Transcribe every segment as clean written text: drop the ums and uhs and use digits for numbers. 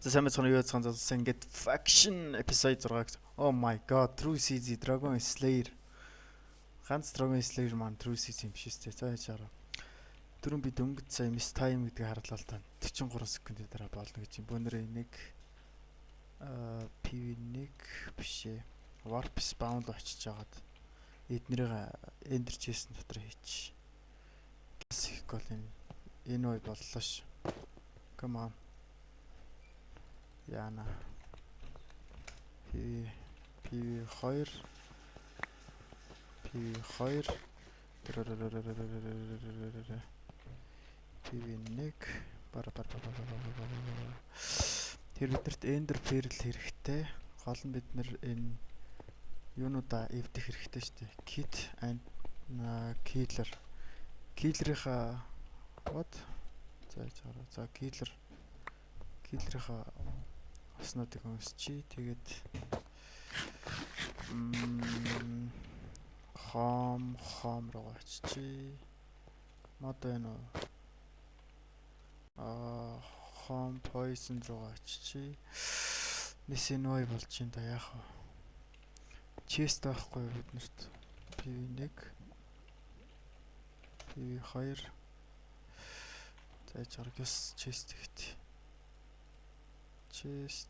За сайн мэцхан юу яцхан засан ингээд faction episode 6. Oh my god, True CZ Dragon Slayer. Ганц Dragon Slayer маань True CZ юм биш үү? За яаж хараа. Түрүүн би дөнгөж сая miss time гэдгийг харлаа л та. 43 секундын дараа болно гэж юм. Бөөнөрөө нэг PV1 биш ээ. Warp spawn л очиж жагаад эднэрийг Ender Chest дотор хийчих. Гэсэх гол энэ үе боллоо ш. Come on. Яна. PV2 PV2 PV1 бара тэр биднэрт Ender Pearl хэрэгтэй. Гол нь бид нэр энэ юунуудаа эвдэх хэрэгтэй шүү дээ. Kit and Killer. Killer-ийнхаа what? За Killer-ийнхаа оснуудыг өмсчи. Тэгээд хом руу очичи. Мод байна уу? Хом poison руу очичи. Нисэной болж юм да яах вэ? Chest байхгүй биднэрт. PV1 PV2 зайж гаргас chest ихт. Chest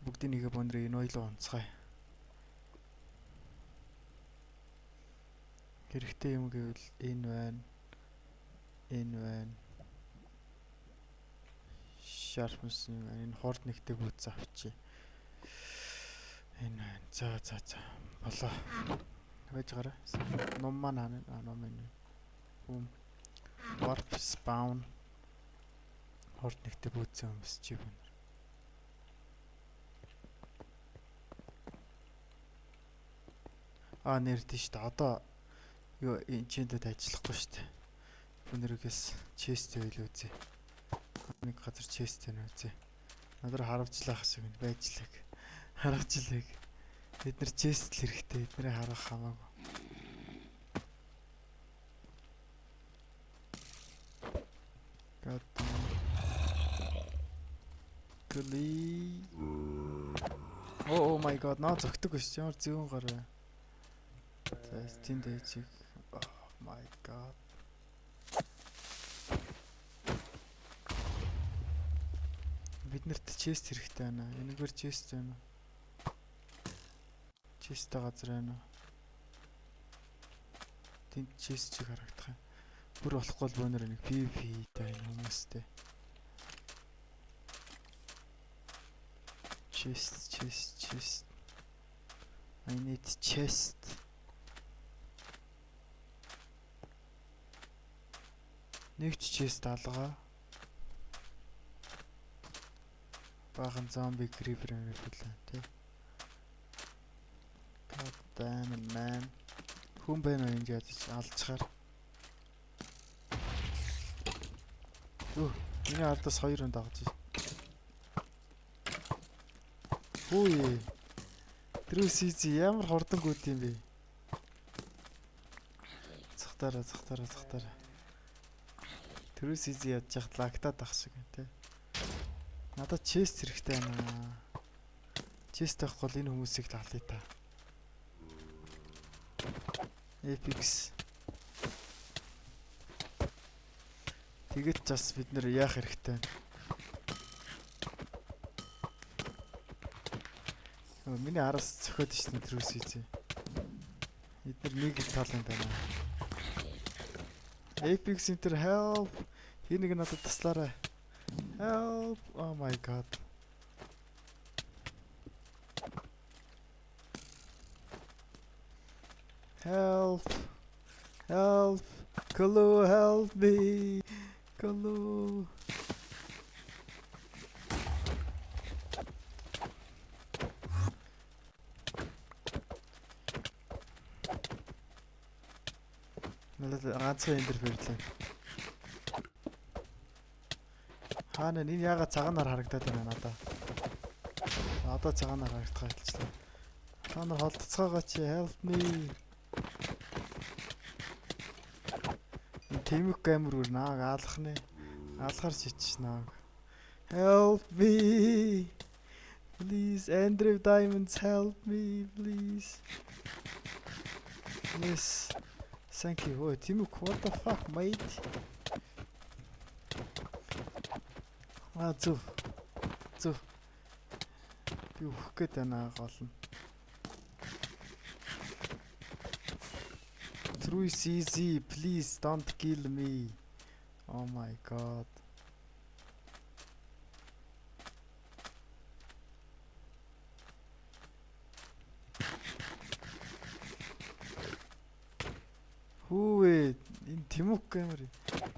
бүгдийг нэгэ бондрыг энэ ойлоо онцгой. Хэрэгтэй юм гэвэл энэ байна. Sharpness энэ хорд нэгтэй бүүц авчи. Энэ байна. За. Болоо. Байж гараа. Ном маань ном энэ. Warp spawn хорд нэгтэй бүүц өмсчи байна. Нэрдэж штэ. Одоо юу энчэнтэд ажиллахгүй штэ. Өнөргөөс chest байл үзье. Нэг газар chest байна үзье. Надад харавчлах шиг байжлаг. Харавчлаг. Бид нар chest л хэрэгтэй. Эднэрийг харах хамаагүй. God. Гли. Oh my god, наа зөгтөг биш. Ямар зүүн гараа. За, тэнд ээжиг. Oh my god. Биднэрт chest хэрэгтэй байна. Энэгээр chest байна. Chest-тэй газар байна. Тэнд chest чиг харагдах юм. Бүр болохгүй бол бөөнөр нэг PvP тай хүмүүстэй. Chest. I need chest. Нэгч chest алгаа. Баахан zombie creeper юм билээ тий. God damn it, man. Хүн байна уу ингэж алчгаар. Миний ардаас 2 хүн дагаж. Хөөе. True CZ ямар хордонгууд юм бэ? Захтараа. True CZ ядж яхад лагтаад ах шиг тий. Надад chest хэрэгтэй байна. Chest авахгүй бол энэ хүмүүсийг л алъя та. Epix. Тэгэд бас бид нэр яах хэрэгтэй вэ? Миний араас цохиод шин True CZ. Эдгээр нэг л тал юм байна. Epix Center help. Хий нэг надад таслаарай. Help! Oh my god. Help! Kalo, help me! Kalo! Ганцхан эндэр фэрлээ. Хаана энэ яагаад цагаанаар харагдаад байна надаа. Одоо цагаанаар харагдах хэлчихлээ. Та нар холдцоогоо чи help me. Тэмүк амир үр нааг аалах нэ. Аалахар шич нааг. Help me. Please, Andrew Diamonds, help me, please. Yes. Thank you. Oh, Тэмүк, what the fuck, mate? Зүв. Би өөх гээд байна гол нь. Through is easy, please don't kill me. Oh my god. Хүү энэ Тэмүк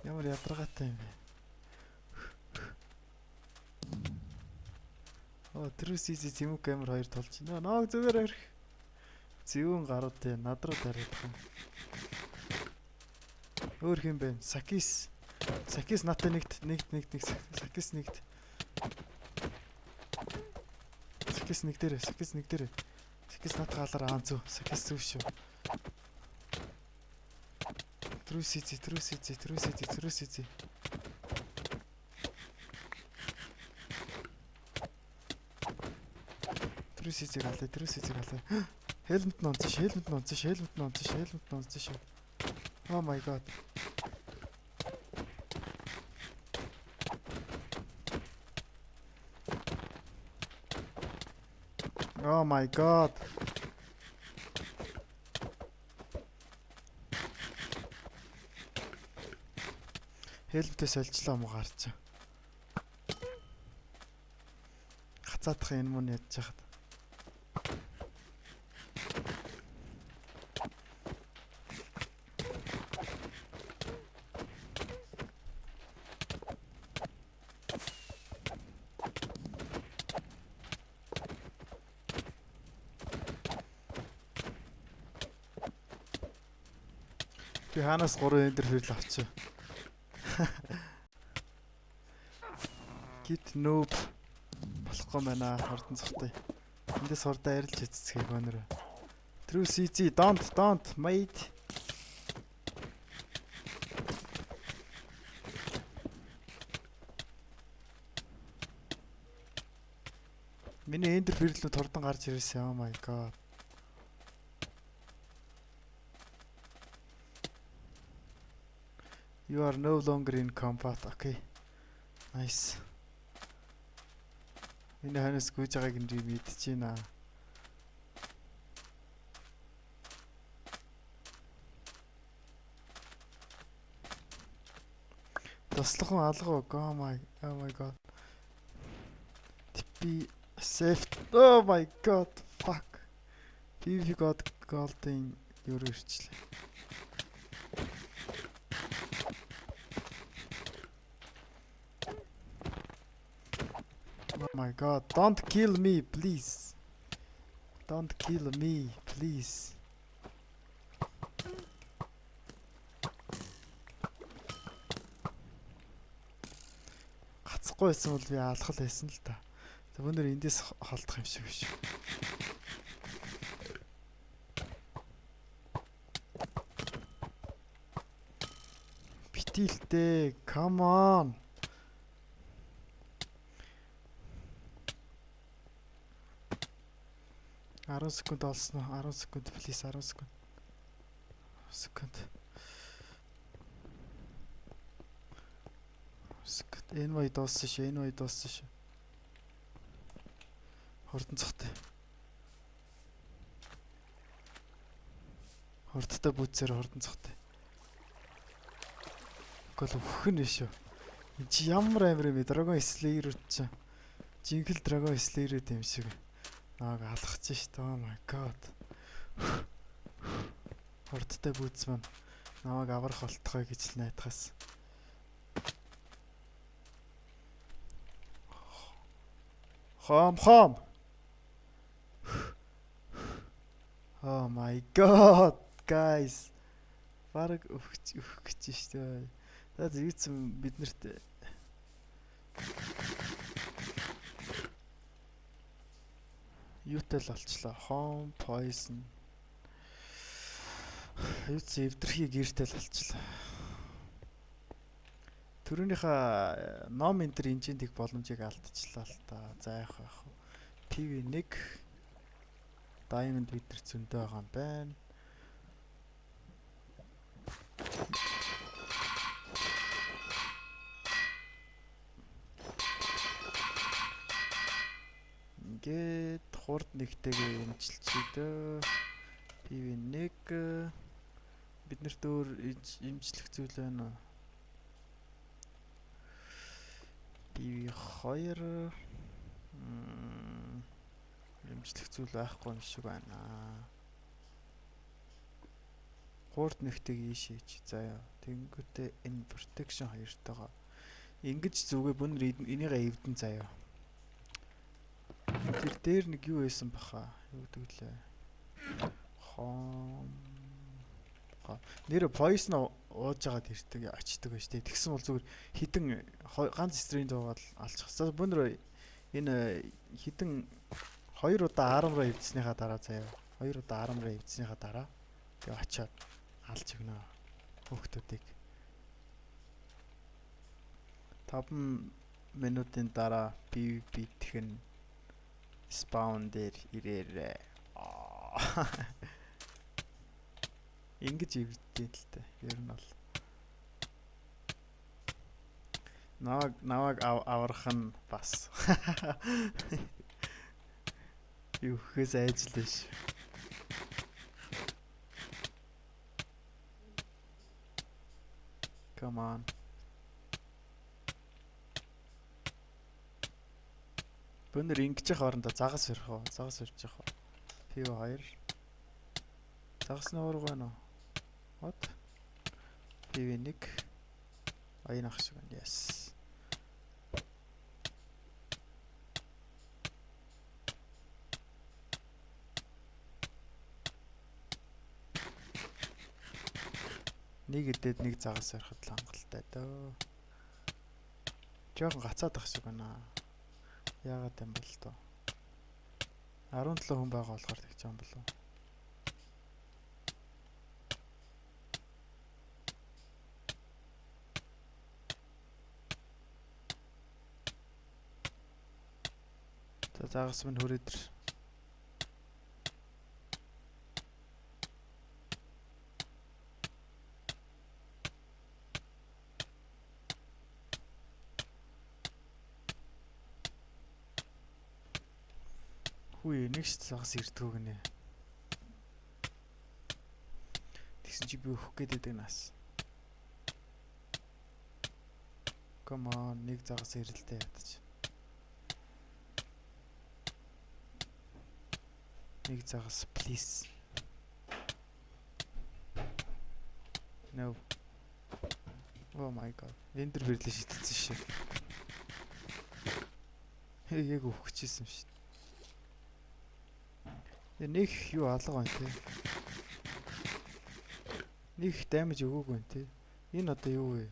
ямар ядаргаатай юм бэ? Through is easy Тэмүк амир хоёр толж байна. Нааг зүгээр ирэх. Зэвүүн гарууд те над руу дараад байгаа. Өөр хэм бэ? Сакис натаа нэгт. Сакис нэгт. Сакис нэг дээр. Сакис нат галаар зүв. Сакис зүв шүү. Through is easy. галаа. Helmet нонцсон шүү. Oh my god. Oh my god. Helmet-с олжлоо муу гарч. Хацаадах энэ мөн ядж хахад. Би ханаас 3 эндэр хэрэл авчи. Гит нөөб болохгүй байна хурдан цохтой. Эндээс хурдан арилж эцэцгийг өнөр. True CG don't mate. Миний эндэр хэрлүүд хурдан гарч ирсэн. Oh my god. You are no longer in combat. Okay. Nice. Миний ханаас гүйж байгааг нь мэдчихээн. Тослохон алгаа. Oh my god. TP saved. Oh my god. Fuck. PvP god golden юу ирчлээ. Oh my god, don't kill me, please. Don't kill me, please. Гацхгүй байсан бол би алхал байсан л та. За өнөр эндээс холдох юм шиг биш. Битилтэй, come on. 10 секунд олсон уу? 10 секунд please 10 секунд. Энэ way дууссан шүү. Хурдан цохтой. Хурдтай бүүцээр хурдан цохтой. Гол өвхөн шүү. Энд чи ямар амир юм бэ? Dragon Slayer ч. Жинхэнэ Dragon Slayer юм шиг. Нааг алхаж штэ. Oh my god. Хурдтай бүүц маань намайг аврах болтгой гэж л найдахаас. Хом. Oh my god, guys. Бараг өөх гэж штэ. За зүйцэн биднэрт юутай л олчлоо. Home poison. Юуц эвдэрхий гэртэл олчлоо. Төрөөнийхөө ном энэ төр инжентик боломжийг алдчихлаа л та. За яах вэ? TV1 Diamond бид нар зөндөө байгаа юм байна. Ингээд хурд нэгтэйгээ имжилчихдээ TV1 бид нарт өөр имжлэх зүйл байна уу? TV2 имжлэх зүйл байхгүй юм шиг байна. Хурд нэгтэйг ийшээч. За яа. Тэнгүүтээ энэ protection 2-тойгоо ингэж зүгээ бүнэр энийгээ эвдэн заяа. Тэр дээр нэг юу байсан баха? Юу гэдэг лээ? Нэр poison ууж байгаад ирдэг очдөг байж тээ. Тэгсэн бол зүгээр хідэн ганц стрийн дуугаад алчихсан. Бүнэр энэ хідэн 2 удаа армраа эвдснийхаа дараа заяа. 2 удаа армраа эвдснийхаа дараа тэгээ очиад алж өгнө хүүхдүүдийг. 5 минутын дараа PvP тхэн spawn дээр ирээрээ. Ингэж ивдээ л дээ. Ер нь бол наваг аврах нь бас юу гэхээс айжлаа ш. Come on. Бөнөр ингэж явах орондоо загас өрөх үү? Загас өрж явах уу? PV2. Загас нь өөр гэнэ үү? What? PV1. Аян ах шиг байна. Yes. Нэг идэд нэг загас ороход л хангалттай дөө. Жохон гацаад ах шиг байна. Яагаад юм бол тоо. 17 хүн байгаа болохоор тэгж юм болов. За загас минь хүрээдэр. Хүй нэг ч загас ирдгүү гинэ. Тэгсэн чи би өөх гээд байдаг нас. Come on, нэг загас ирэлтэй ядаж. Нэг загас please. No. Oh my god. Эндэр бирлээ шидэлсэн шээ. Яг өөх гэжсэн шээ. Нэг юу алга байна те. Нэг damage өгөөгүй байна те. Энэ одоо юу вэ?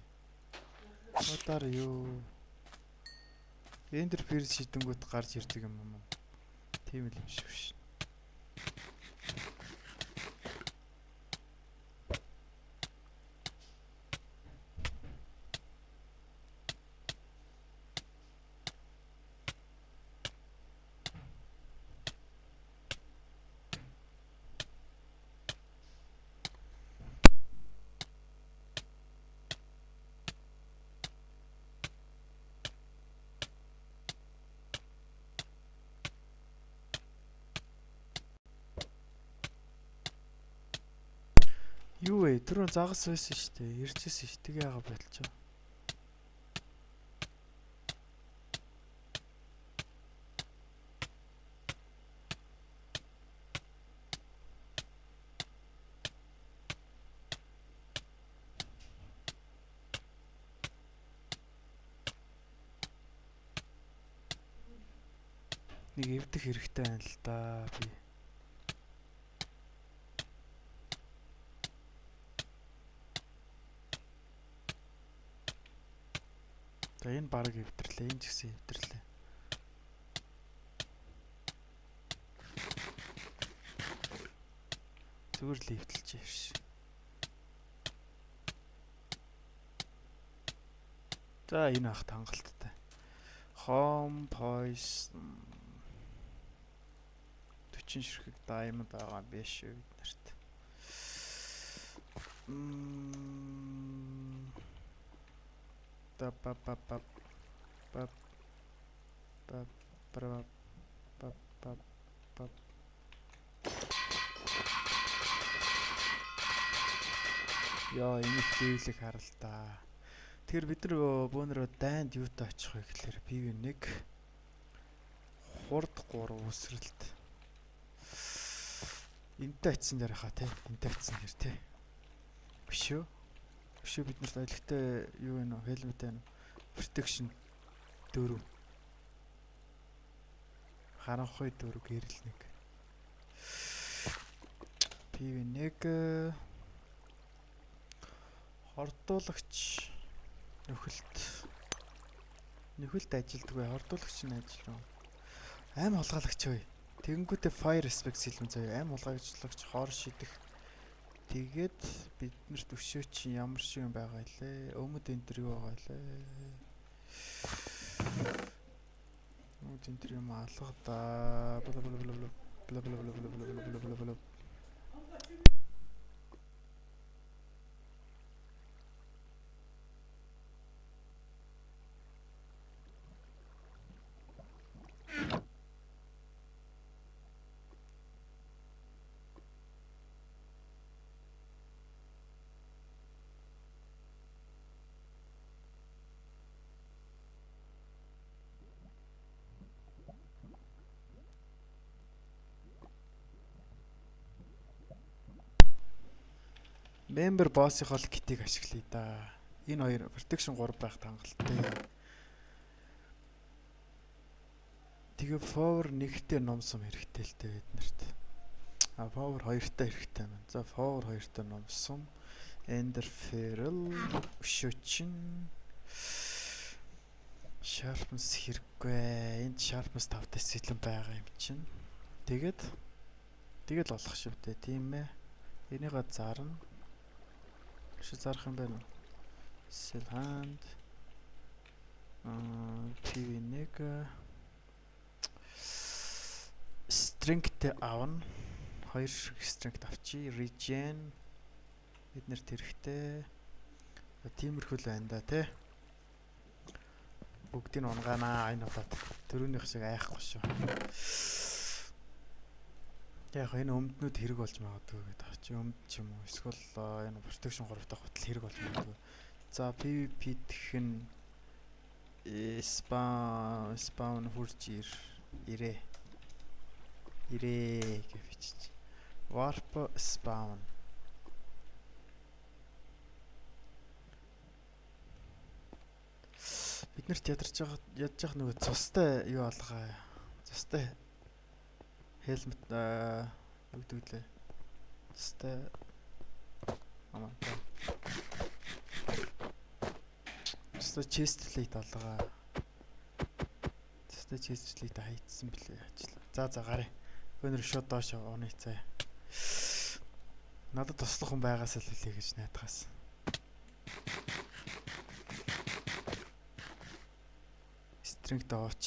Удаар юу? Эндэр перс шидэнгүүт гарч ирдэг юм уу? Тийм л юм шиг биш. Юу вэ? Түрүүн загас байсан шүү дээ. Иржсэн шүү. Тэгээ яага болчихоо. Нэг эвдэх хэрэгтэй байна л да би. За энэ баг эвдэрлээ, энэ ч гэсэн эвдэрлээ. Зүгээр л эвдэлж яаш. За энэ ах хангалттай. Home poison 40 ширхэг diamond байгаа биш үү биднэрт. Та па па па па па па па па па. Яа, энэ дэвлэг харал та. Тэгэхээр бид нар бөөнөрөө дайнд юутай очих вэ гэхээр PV1 хурд 3 үсрэлт. Энтэй очисон дээр хаа тий. Энтэй очисон дээр тий. Биш үү? Биш үү, бид нарт аялахтай юу вэ нөө helmet байна. Protection 4. Харанхуй 4 гэрэл 1. PV1 хордуулагч нөхөлт ажилддаг бай. Хордуулагч нь ажил. Аим хулгайлагч бай. Тэгэнгүүтээ fire respect сэлмэн заяа. Аим хулгайлагч хоор шидэх. Тэгээд биднэрт өшөө чи ямар шиг юм байгаа илээ. Өмд энэ төр юу байгаа илээ. Өмд энэ төр юм алга да. Member boss-ийн хол китийг ашиглая да. Энэ хоёр protection 3 байх хангалттай. Тэгээ power 1-тэй номсон хэрэгтэй л дээ биднэрт. Power 2-тай хэрэгтэй байна. За power 2-тай номсон. Ender Feral өшөөчин sharpness хэрэггүй. Энд sharpness 5-тай сэлэн байгаа юм чинь. Тэгээд болох шүү дээ, тийм ээ. Энийгээ зарна. Чи зарах юм байна. Sell hand. PV1 strength авна. 2 strength авчи. Regen биднэрт хэрэгтэй. Тиймэрхүү л байна да тий. Бүгдийг нь унгаанаа энэ удаад. Төрөөнийх шиг айхгүй шүү. Яг энэ өмднүүд хэрэг болж магадгүй гэдэг чи өмд ч юм уу эсвэл энэ protection 3 дахь хутал хэрэг болж магадгүй. За PVP гэх нь spawn хурж ирээ гэж бичиж. Warp spawn. Биднэрт ядж явах нөгөө цустай юу алгаа. Цустай helmet өгдөглээ. Цустай цустай chest plate алгаа. Цустай chest plate хайцсан блээ ажил. За гарыг. Өнөр шууд доош оны цаа. Надад туслах хүн байгаас л хэлээ гэж найдахаас. Strength аваач.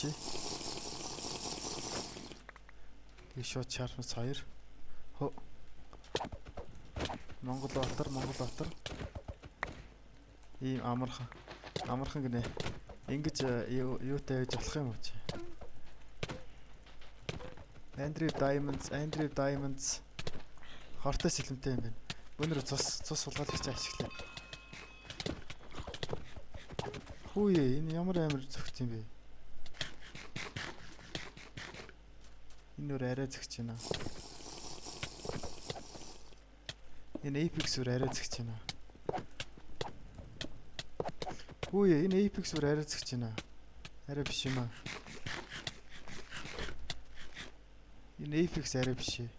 Тэгээ шууд sharpness 2. Хөө. Монгол Батар. Ийм амархан гинэ. Ингэж юутай байж болох юм уу чи? Andrew Diamonds хортой сэлэмтэй юм байна. Өнөр цус сулгаалагч ашиглаа. Хөөе, энэ ямар амар зөгч юм бэ? Энэ өөр арай зөгч байна. Энэ Apex өөр арай зөгч байна. Хөөе, энэ Apex өөр арай зөгч байна. Арай биш юм аа. Энэ Apex арай биш ээ.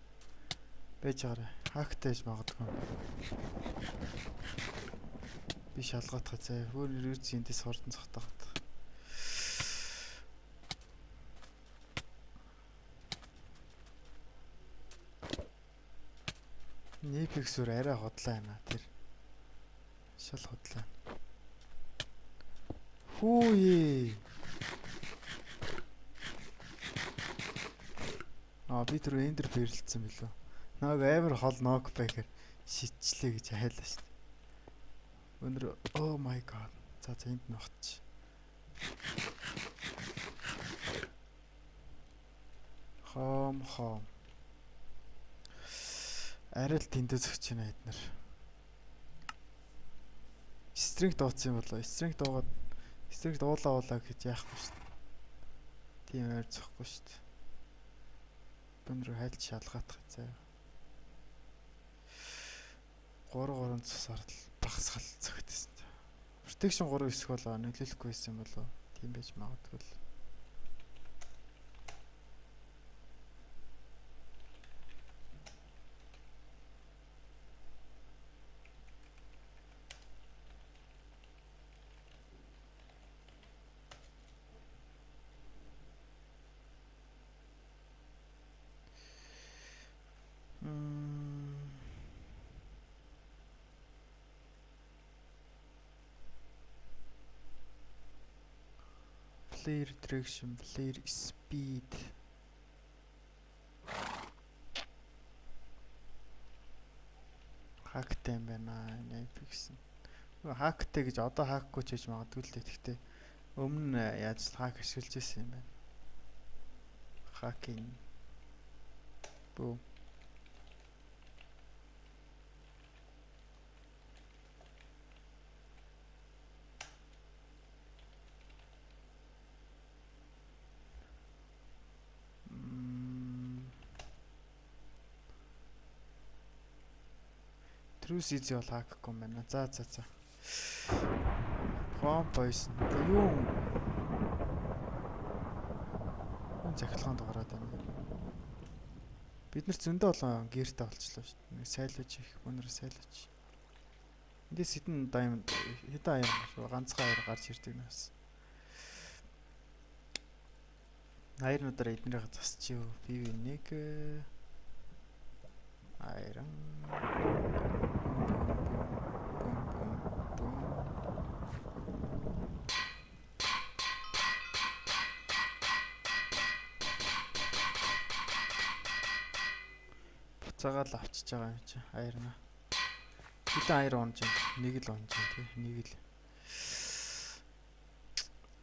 Байж байгаарай. Хактайж магадгүй. Би шалгаадах заа. Өөр юуц эндээс хордон цогтоод. Apex өөр арай хотлаа байна тэр. Шал хотлаа. Хүү. Би түр эндэр бэрэлцсэн билүү. Нааг амар хол нокбэкер шитчлээ гэж хайлаа шүү дээ. Өнөр oh my god. За энд ногч. Хом. Арай л тэндээ зөгч байна эднэр. Стринг дууцсан юм болоо. Стринг дуулаа гэж яахгүй шүү дээ. Тийм ойр зөхгүй шүү дээ. Өнөр хайлт шалгаатах заа. 3 цусаар л багсгал зөгтсөн. Protection 3 хэсэг болоо нөлөөлөхгүй байсан болоо. Тийм байж магадгүй л. Player direction, player speed. Хактай юм байна. Fix. Хактай гэж одоо хакгүй ч гэж магадгүй л дээ. Гэхдээ өмнө яаж хак ашиглаж байсан юм байна. Hacking. Бөө. Truce easy бол хакгүй юм байна. За. Home boys. Юу? Захилгаанд гараад байна. Бид нар зөндөө болон гэртэй болчлоо шүү дээ. Сайлууж их өнөр сайлууж. Эндээс хэдэн diamond хэдэн аяр ганцхан аяр гарч ирдэг нас. Аярнуудаар эднэрийг засчихъя. PV1 айран. Буцаагаал авчиж байгаа юм чи аярна. Хэдэн аяр унж байна? Нэг л унж байна тий. Нэг л.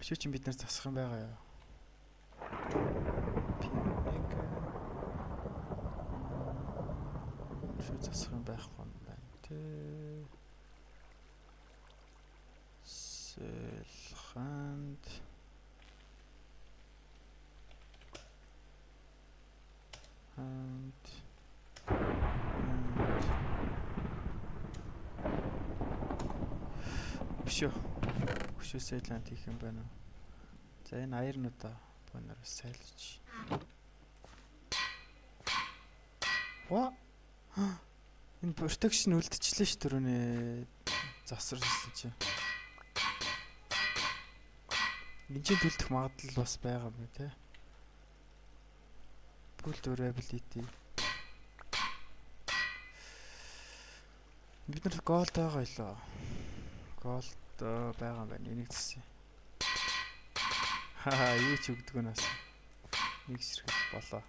Өчөө чи бид нар засах юм байгаа юу? Засах юм байхгүй юм байна тий. Сэлханд Өшөө сайланд хийх юм байна уу? За энэ аярнуудаа боноор сайлж. Ва? Энэ protection үлдчихлээ ш түрүүнээ засварсан чи. Энд чинь төлдөх магадлал бас байгаа юм тий. Full durability. Бид нар gold байгаа илоо. Gold байгаа юм байна. Энийг зэсэ. Юу ч өгдөг нь бас. Нэг ширхэг болоо.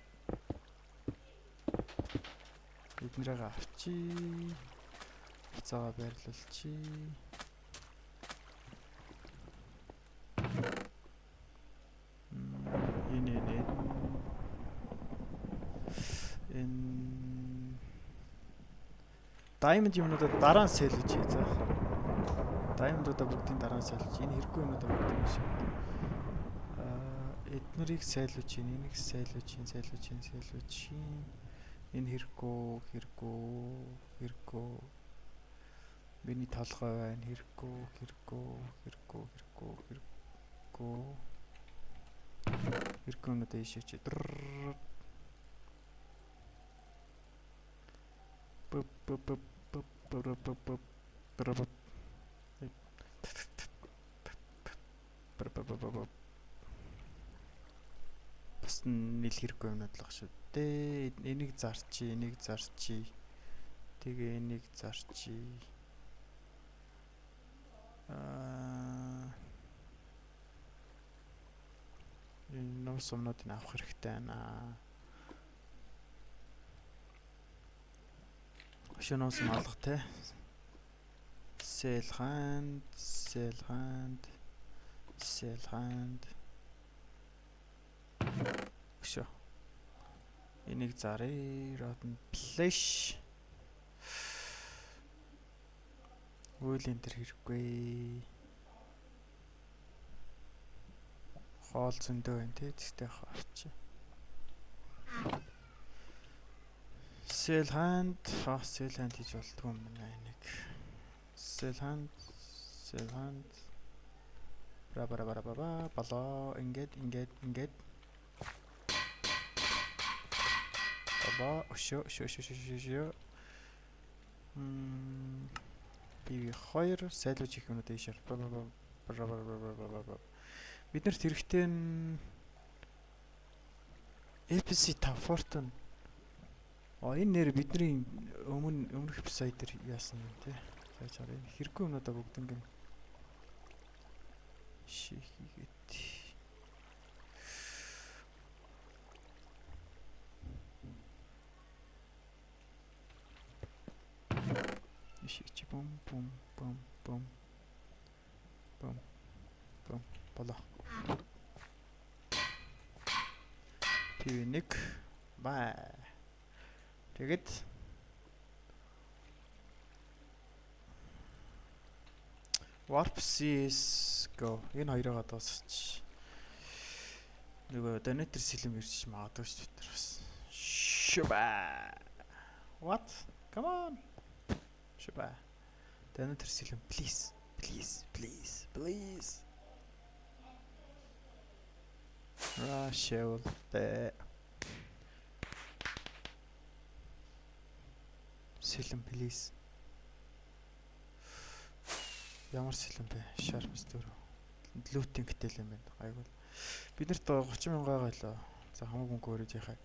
Эднэрийг авчи. Буцаага байрлуулчи. Diamond юмнуудад дараа нь сэлж хий за. Diamond-уудаа бүгдийн дараа нь сэлж. Энэ хэрэггүй юмудаа бүгдийг шиг. Эднэрийг сайлууж чинь, энийг сайлууж чинь. Энэ хэрэггүй. Миний толгой байна. Хэрэггүй. Хэрэггүй юмудаа ийшээч. Бас нийл хэрэггүй юмнууд л ах шүү дээ. Энийг зарчи. Тэгээ энийг зарчи. сумнуудыг авах хэрэгтэй байна. Шөнөөс малгах те. Sell hand. Өшөө. Энийг зарыг rotten flesh. Үйл энэ төр хэрэггүй. Хоол зөндөө байна те. Тэгтээ авчи. Sell hand хийж болдгоо юм байна энийг. Sell hand. Балаа ингээд. Балаа өшөө. Би 2 сайлууч их юмнууд ийшэр. Биднэрт хэрэгтэй нь APC 5 Fortune. Энэ нэр бидний өмнөх эпизод дээр яасан юм те. Зааж харъя. Хэрэггүй юмудаа бүгднийг шийхийгээд. Ишиж бум. Болоо. TV1 бай. Тэгээд Warp CS go. Энэ хоёроо дуусч. Нөгөө donator сэлэм ирж магадгүй шүү дээ бас. Шуба. What? Come on. Шуба. Donator сэлэм please. Rashel бэ. Сэлэм please. Ямар сэлэм бэ? Sharps 4. Looting гэтэл юм байна. Гайгүй. Бид нарт 30,000 гайлаа. За хамаагүй мөнгө өрөөж яхаа.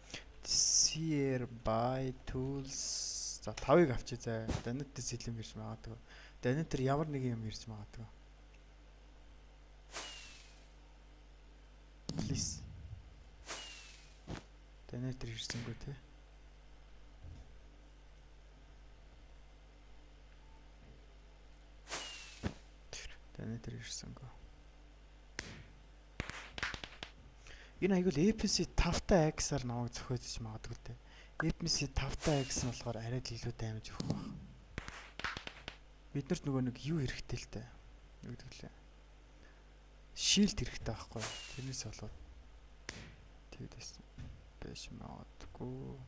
Seer buy tools. За 5-ыг авчи заа. Данитер сэлэм ирж магадгүй. Данитер ямар нэг юм ирж магадгүй. Please. Данитер ирсэнгүй те. Данитер ирсэнгүй. Энэ айгуул APC 5-та X-аар намайг зөхиөж магадгүй те. APC 5-та X нь болохоор арай л илүү даймаж өгөх баг. Биднэрт нөгөө нэг юу хэрэгтэй л те. Юу гэдэг лээ. Shield хэрэгтэй байхгүй. Тэрнээс болоод тэгдээс байж магадгүй.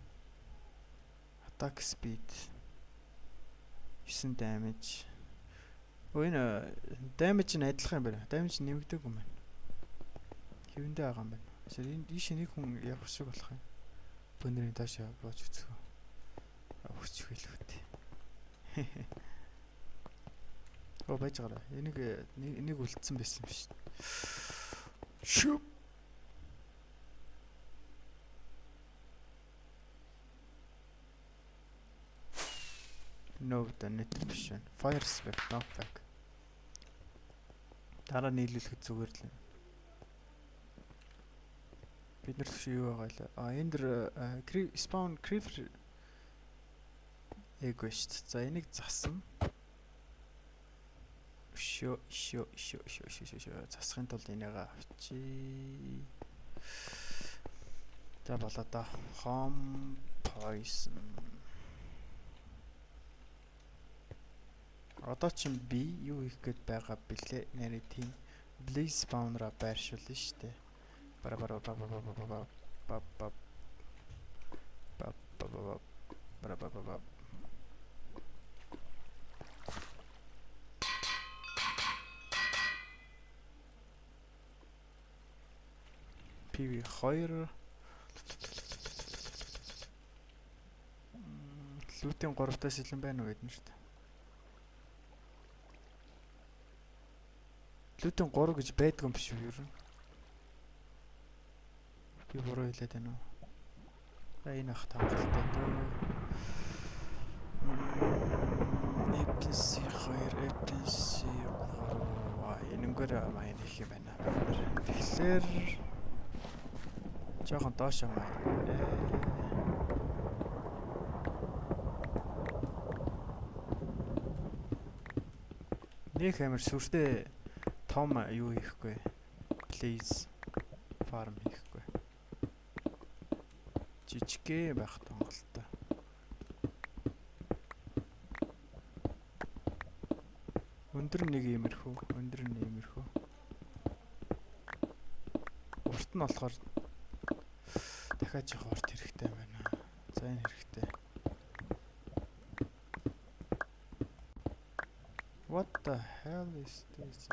Attack speed 9 damage. Энэ damage нь адилхан юм байна. Damage нэмэгдэг юм байна. Хэвэндээ байгаа юм байна. Тэгэхээр энэ шинийг хүн явах шиг болох юм. Бөөнөрийн тааш явуулж үзэх. Өгч хэлвэт. Байж гараа. Энийг үлдсэн байсан юм шүү. Шүп. No donator биш байна. Fire spec knockback. Дараа нийлүүлэхэд зүгээр л. Бид нар төш юу байгаа лээ. Энэ дэр spawn creeper ego шүү. За энийг зассан. Шо. Засахын тулд энийг авчи. За болоо да. Home poison. Одоо ч би юу хийх гээд байгаа бэлээ. Нэрээ тийм blaze spawner-а байршуулна шүү дээ. Бара. PV2 лүтийн 3-таас илүү байна уу гэдэн шүү дээ. Лүтийн 3 гэж байдаг юм биш үү юу? Би буруу хэлээд байна уу? Энэ ах таатай дөө. APC 2, APC 3. Энэгээр маань их юм байна. Тэгэхээр Жохон доош амаа. Нэг амар сүртэй том юу хийхгүй. Please farm хийхгүй. Жижигхэн байх тонголтой. Өндөр нэг иймэрхүү, өндөр нэг иймэрхүү. Урт нь болохоор дахиад жоох урт хэрэгтэй байна. За энэ хэрэгтэй. What the hell is this?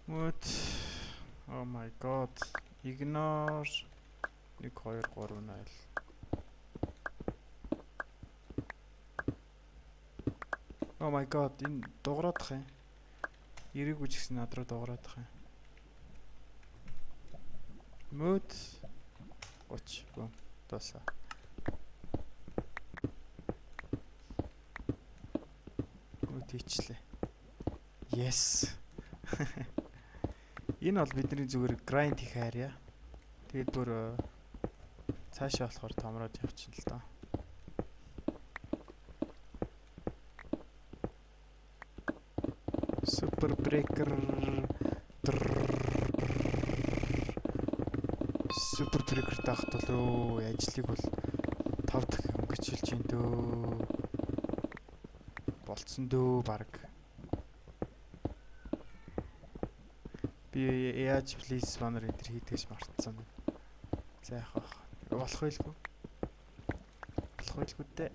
What? Oh my god. Ignore 1 2 3 0. Oh my god. Энэ дуграадах юм. Ирээгүй ч гэсэн над руу дуграадах юм. Мөд 30 бом тосаа. Мөд хийчлээ. Yes. Энэ бол бидний зүгээр grind хийх хайраа. Тэгээд бүр цаашаа болохоор томроод явчихна л доо. Super breaker. Super breaker таахт бол ажлыг бол 5 дахин өнгөчүүлж ин дөө. Болцсон дөө баг. Би яаж please banner энэ хийдгээс мартсан. За яах вэ? Болох байлгүй. Болох байлгүй дээ.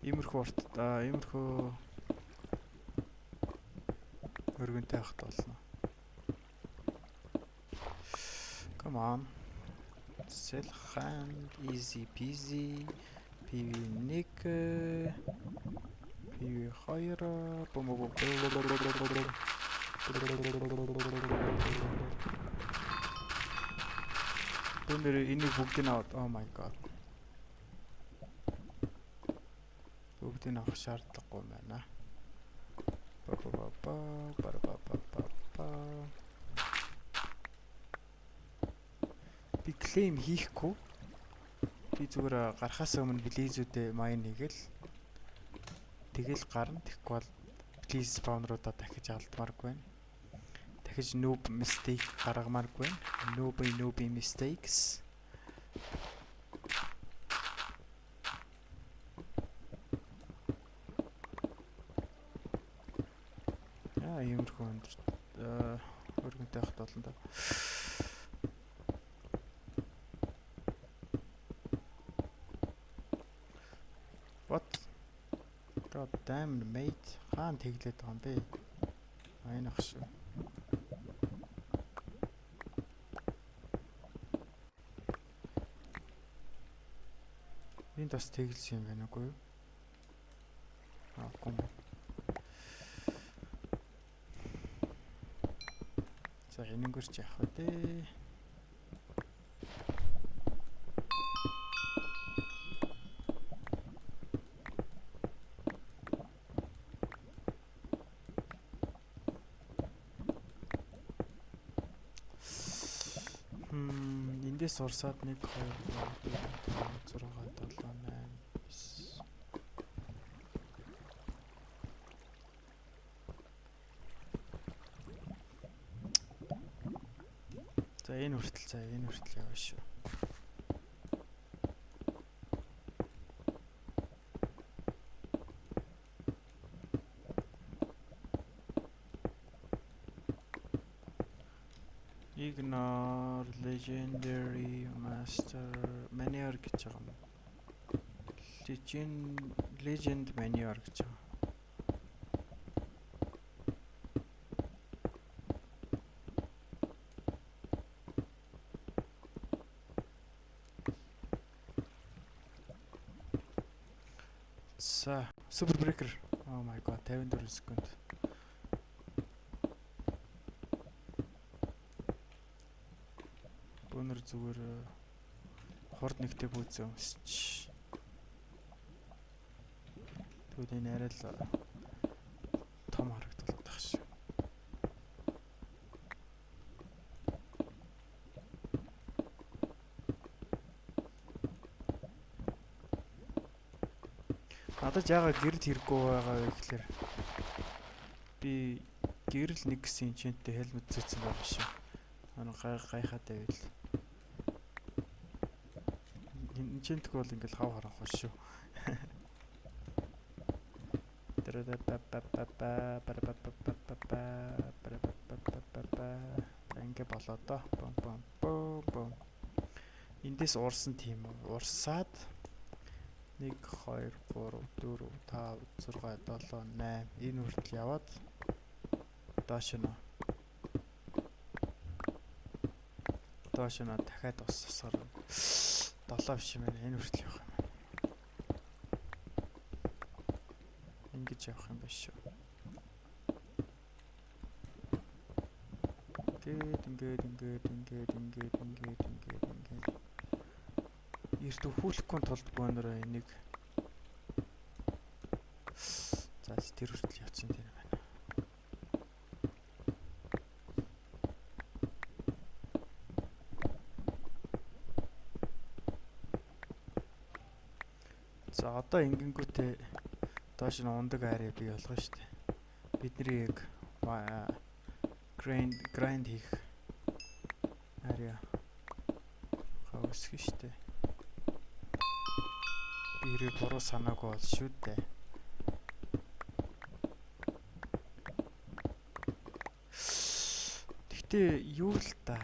Иймэрхүү урт иймэрхүү өргөнтэй хахт болно. Come on. Sell hand easy peasy. PV1 PV2 бом. Өндөр энийг бүгдийг аваад oh my god. Бүгдийг авах шаардлагагүй байна. Би claim хийхгүй. Би зүгээр гарахаас өмнө близүүдээ майн хийгээл. Тэгэл гарна. Тэгэхгүй бол please spawn-руудаа дахиж алдмааргүй байна. Дахиж noob mistake гаргамааргүй байна. Noob mistakes. Иймэрхүү өргөнтэй хат болно да. What? God damn mate. Хаан тэглээд байгаа юм бэ? Энэ ах шүү. Энд бас тэглсэн юм байна уу? Гом. За энэнгэрч яах вэ дээ? Эндээс урсаад 1 2 3 4 5 6 7 8 9. За энэ хүртэл яваа шүү. Ignore legendary master manure гэж байгаа юм. Legend manure гэж байгаа. За super breaker. Oh my god 54 секунд. Өнөр зүгээр хурд нэгтэй бүүцээ өмсч. Тэгвэл энэ арай л том харагдуулаад байх шиг. Надад яагаад гэрэл хэрэггүй байгаа вэ гэхээр би гэрэл нэг гэсэн энчэнтэй хелмет зүйцсэн байгаа шүү. Гайхаад байвал. Энчэнтг бол ингээл хав харах шүү. Ингээ болоо доо. Бом. Эндээс уурсан тийм үү? Урсаад 1 2 3 4 5 6 7 8 энэ хүртэл яваад доош нь дахиад уссасаар 7 биш юм байна. Энэ хүртэл явах юм. Ингэж явах юм биш шүү. Ингээд. Эрт өхүүлэхгүй тулд бөөнөрөө энийг за тэр хүртэл явцсан тийм байна. За одоо ингэнгүүтээ доош нь ундаг арай бий болгоно шүү дээ. Бидний яг grind хийх арай хавсгий шүү дээ. Би хэрэг буруу санаагүй бол шүү дээ. Гэхдээ юу л та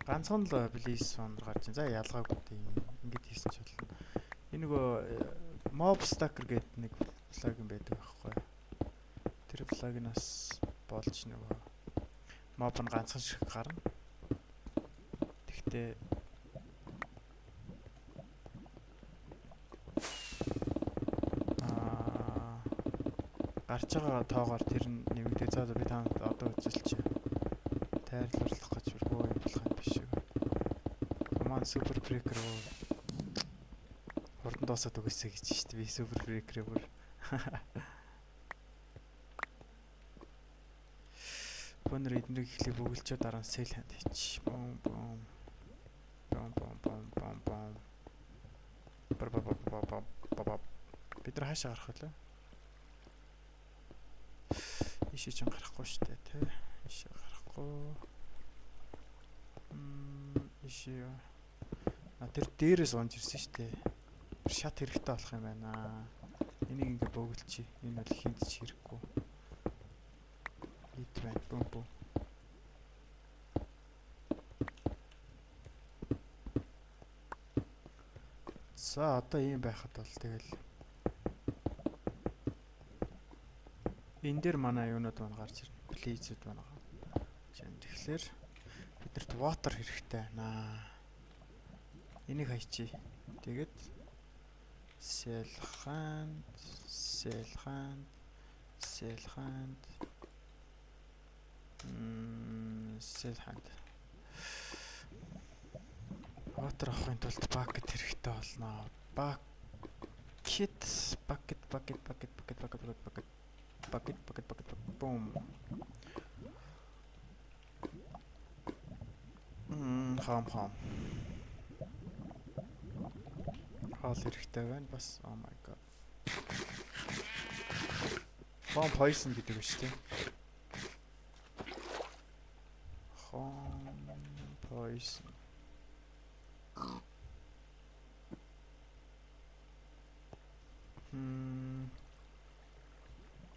ганцхан л плейс сонор гарч ин. За ялгаагүй тийм ингэж хийсэн ч болно. Энэ нөгөө mob stacker гэдэг нэг плагин байдаг байхгүй. Тэр плагинаас болж нөгөө mob нь ганцхан шиг гарна. Тэгтээ гарч байгаа тоогоор тэр нь нэмэгдээ. За би танд одоо үзэлч тайрлуулах гэж бүр болох юм биш үү. Команд супер брейкер хурдан доосоод үгээсэй гэж шүү дээ. Би супер брейкерээ бүр бонор эднийг ихлэ бөглөчөө дараа нь сел ханд хийч. Бом. Бид нар хаашаа гарах вэ? Ишээ ч гарахгүй шүү дээ, тэ. Ишээ гарахгүй. Ишээ. Тэр дээрээс унж ирсэн шүү дээ. Шат хэрэгтэй болох юм байна. Энийг ингээ бөглөчий. Энэ бол хинт ч хэрэггүй. Ит байна. Бом. За одоо ийм байхад бол тэгэл энэ дээр манай юунууд байна гарч ирнэ. Плейзүүд байна. Тэгэхээр бидэрт water хэрэгтэй байна. Энийг хайчи. Тэгээд сэлханд water авахын тулд bucket хэрэгтэй болно. Bucket. Boom. Хам. Хаал хэрэгтэй байна бас. Oh my god. Bomb poison гэдэг нь шүү дээ. Poison.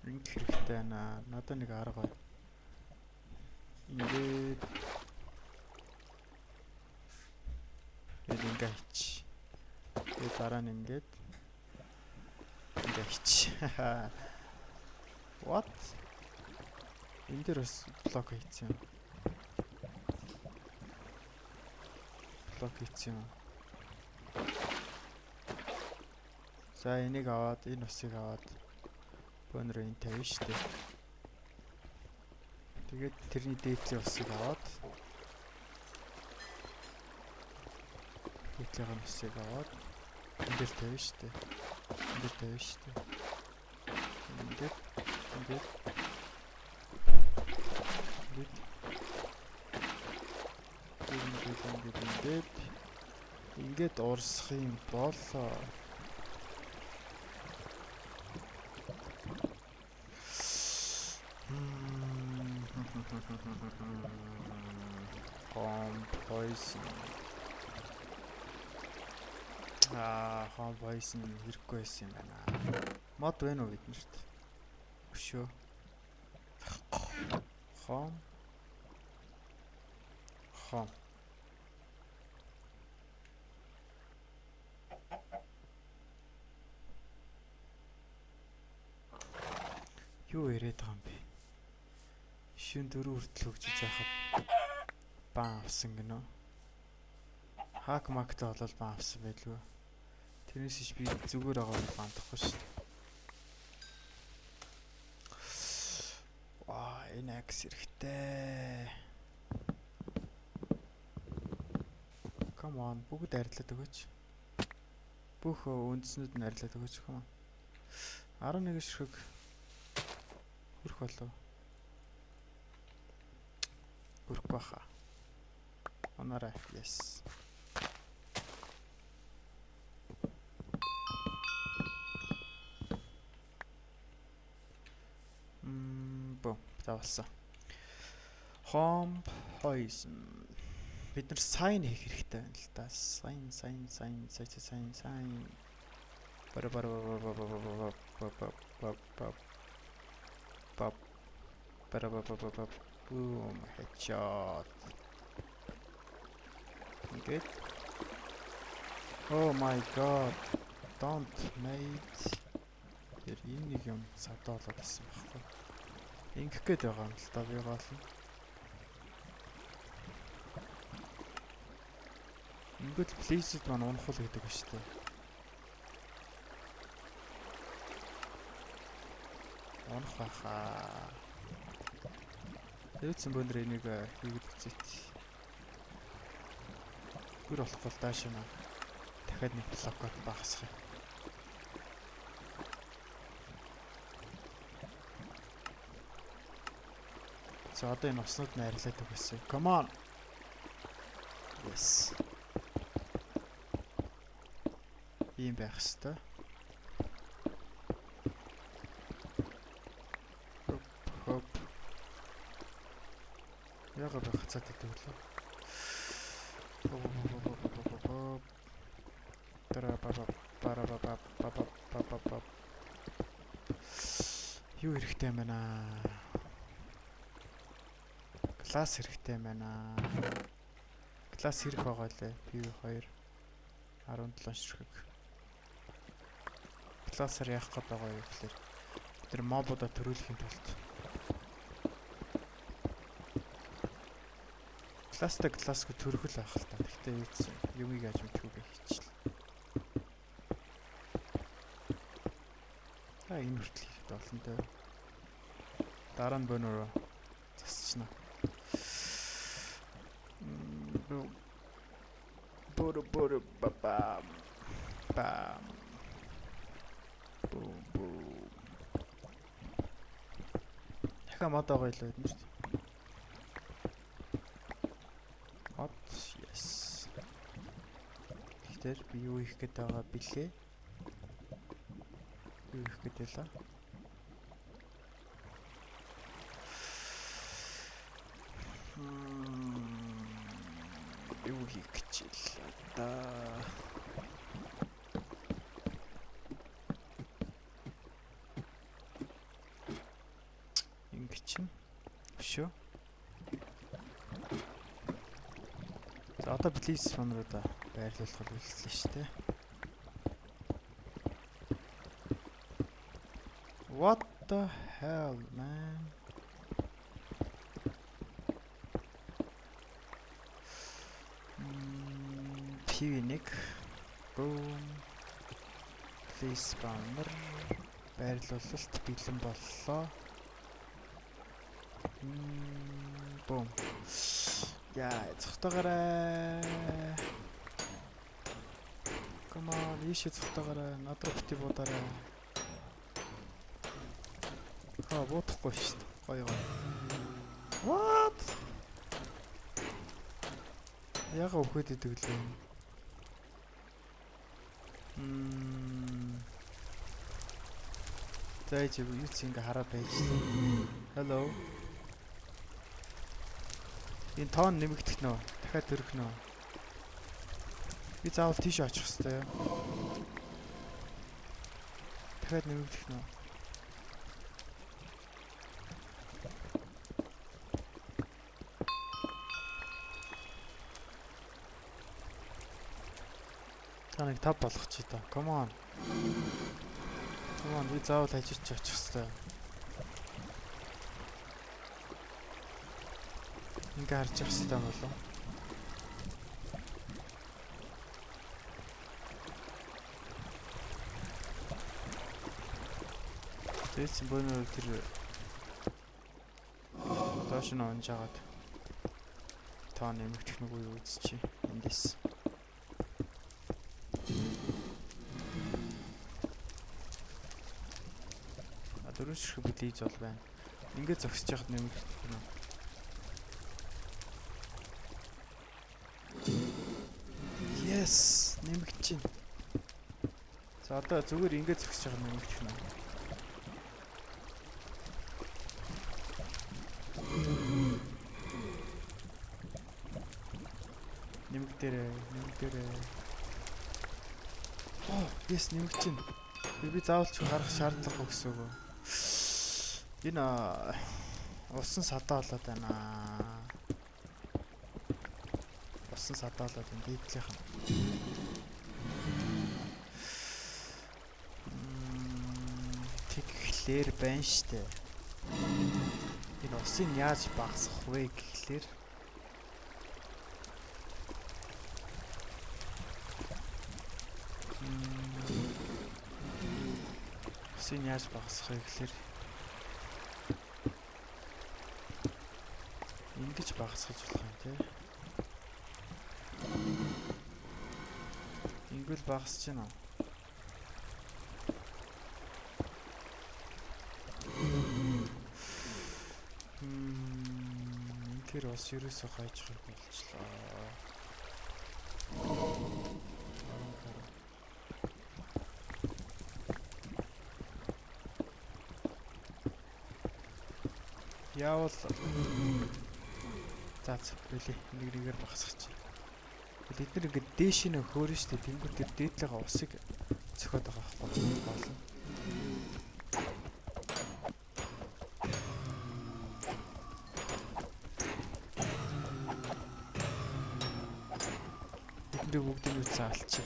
Ring хэрэгтэй байна. Надад нэг арга байна. Ингээд хич. Тэгээд дараа нь ингээд хич. What? Энэ дээр бас блок хийсэн юм. За энийг аваад энэ усыг аваад бонор энэ тавина шүү дээ. Тэгээд тэрний дээдлийн усыг аваад энэ дээр тавина шүү дээ. Ингээд тавина шүү дээ. Ингээд ингээд урсах юм бол poison. Poison хэрэггүй байсан юм байна. Мод байна уу биднэрт? Өшөө. Хом. Юу яриад байгаа юм бэ? Шин 4 хүртэл хөгжиж байхад баан авсан гинөө. Хак мактай болол баан авсан байлгүй. Тэрнээс ич би зүгээр агаар баандахгүй шүү дээ. Энэ акс эрэхтэй. Come on, бүгд арилаад өгөөч. Бүх үндснүүд нь арилаад өгөөч. Come on. 11 ширхэг хүрх болов. Хүрх баха. Онорой. Yes. Тавсан. Home poison. Бид нар sign хийх хэрэгтэй байна л да. Sign. Boom, headshot. Good. Oh my god. Don't mate. Тэр нэг юм савдаа болоод байсан байхгүй. Ингэх гээд байгаа юм л та би гол. Ингээд плейсэд маань унахул гэдэг ба шүү дээ. Унах баха. Дэвцэн бөөнөр энийг хийгээд үзээт. Гүр болохгүй дааш юм аа. Дахиад нэг блокод багасгах юм. За одоо энэ уснууд нь арилаад өгсөн. Come on. Yes. Ийм байх хэвээр. Хоп. Яга байх хацаад идэв лээ. Юу хэрэгтэй юм байна? Класс хэрэгтэй байна. Класс хэрэг байгаа лээ. PV2 17 ширхэг. Классаар яах гээд байгаа юм гэхээр бид нар мобуудаа төрүүлэхийн тулд класстай классгүй төрөхөл байх л та. Гэхдээ юмыг ажимтгүйгээ хийчихлээ. Энэ хүртэл хийхэд болно дээ. Дараа нь бонороо засчихна. Боро бабам. Бам. Бум. Яха мод байгаа илүү юм шүү дээ. Мод yes. Тэгэхээр би юу хийх гээд байгаа бэлээ? Юу хийх гээд байлаа? Юу хийх гэж да. Ингэчин. Өшөө. За одоо please манараа байрлуулах үйлчлээ шүү дээ. What the hell, man? PV1 boom. Please spawner. Байрлуулалт бэлэн боллоо. Boom. Яа, цогтойгоорой. Come on, ийшээ цухтаагаарай. Над руу бити буудаарай. Буудахгүй шүү дээ. Гоё гоё. What? Яга өгөхөд идэг лээ. За чи юу ч ингэ хараад байж тээ. Hello. Энэ тоон нэмэгдэх нөө. Дахиад төрөх нөө. Би заавал тийш очих хэвээр. Дахиад нэмэгдэх нөө. Таныг тав болгох чи та. Come on. Come on, би заавал ажиллаж очих хэвээр. Ингээ харж явах хэвээр болов. Тэсэн бонор тэр доош нь онж агаад тоо нэмэгдэх нүг юу үзчихье. Эндээс. Дөрөв ширхэг билийж бол байна. Ингээ зогсож яхад нэмэгдэх юм. Yes, нэмэгдэж байна. За одоо зүгээр ингээ зогсож яхад нэмэгдэх юм. Нэмэгдэрээ. Yes, нэмэгдэж байна. Би заавал ч харах шаардлагагүй гэсэн үг. Энэ усан садаа болоод байна. Усан садаа болоод энэ дийдлийнх нь. Тэгэхээр байна штэ. Энэ усын яаж багасгах вэ гэхлээр усын яаж багасгах вэ гэхлээр ингэж багасгаж болох юм тий. Ингүүл багасч байна. Тэр бас ерөөсөө хайжхыг болчлоо. Яавал заацгүй нэгээр багасгач. Бид нар ингээд дээш нь хөөрөн штэ тэнгууд дээр дээдлэгээ усыг цохиод байгаа байхгүй болно. Бидний бүгдийг үгүй заалчих.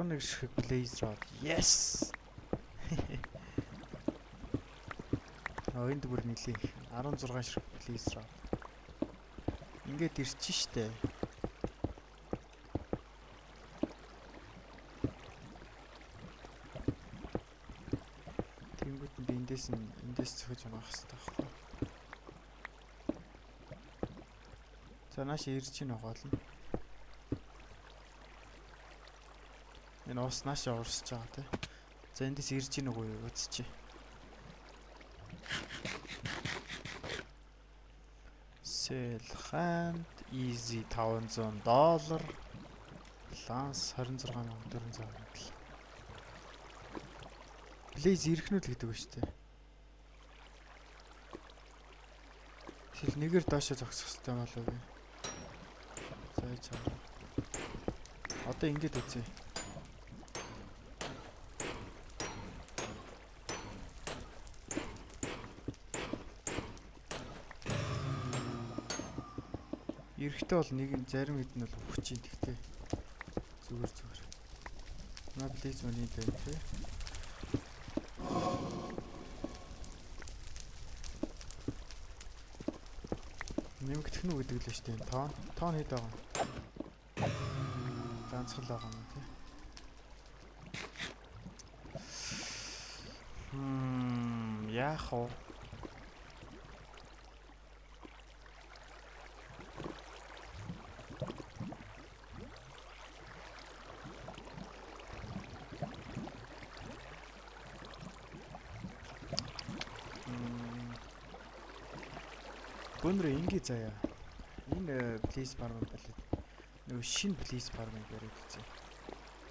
Нэг ширхэг blaze rod. Yes. Энд бүр нилээ. 16 ширхэг blaze rod. Ингээд ирчих штэ. Тэнгүүд нь эндээс цохиж явах хэрэгтэй байхгүй. За нааш ирж ийн угаална. Энэ ус наашаа урсж байгаа тий. За эндээс ирж ийн үгүй юу үзчихье. Sell hand easy $500. Balance 26,400. Blaze ирэхнүүл гэдэг ба штэ. Тэгэл нэгээр доошоо зогсох хэрэгтэй болов уу? За чам. Одоо ингэж үзье. Эрэхтэй бол нэг нь зарим хэд нь бол өгч ийн гэхдээ зүгээр. Наа плиз моний дээр тий. Нэмэгдэх нь гэдэг л шүү дээ. Тоон хэд байгаа юм. Ганцхан л байгаа юм тий. Яах вэ? Бөөнрөө ингээ заяа. Энэ please farm болоод нөгөө шинэ please farm бариад үзье.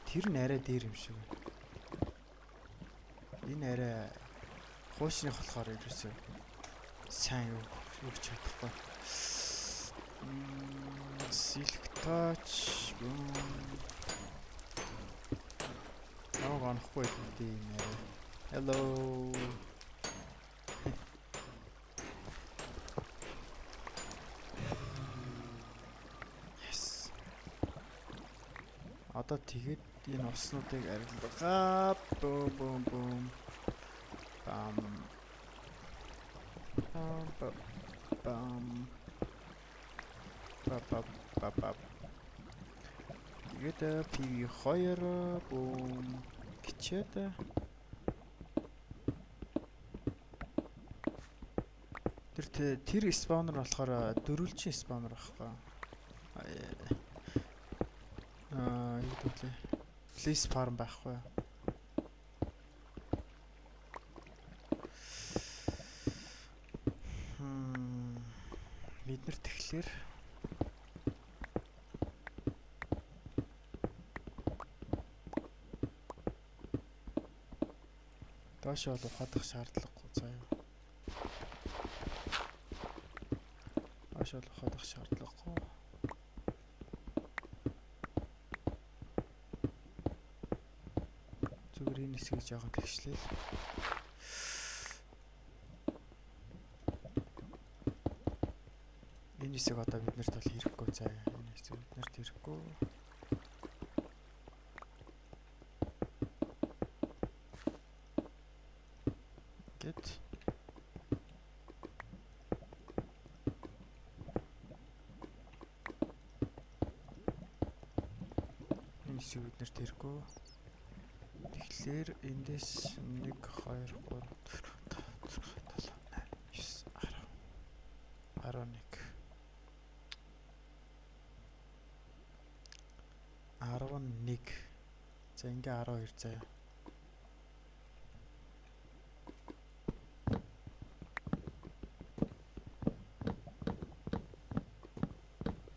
Тэр нь арай дээр юм шиг. Энэ арай хуучных болохоор ерөөсөө сайн өгч чадахгүй. Silk touch. Наа ганахгүй дээ энэ арай. Hello. Одоо тэгээд энэ уснуудыг арилгаа. Бум бум бум. Бам. Бам бам. Бап. Тэгээд PV2 бум гिचээд тэр спаунер болохоор дөрвөлжин спаунер байхгүй. Юу гэвэл please farm байхгүй. Бид нар тэгэхээр доош бол ухаадах шаардлагагүй заяа. Доош бол ухаадах шаардлагагүй. Зүгээр энэ хэсгийг жоохон тэгшлээ. Энэ хэсэг одоо биднэрт бол хэрэггүй заяа. Энэ хэсэг биднэрт хэрэггүй. Гэт энэ хэсэг биднэрт хэрэггүй. Тэгэхээр эндээс 1 2 3 4 5 6 7 8 9 10 11 за ингээ 12 заяа.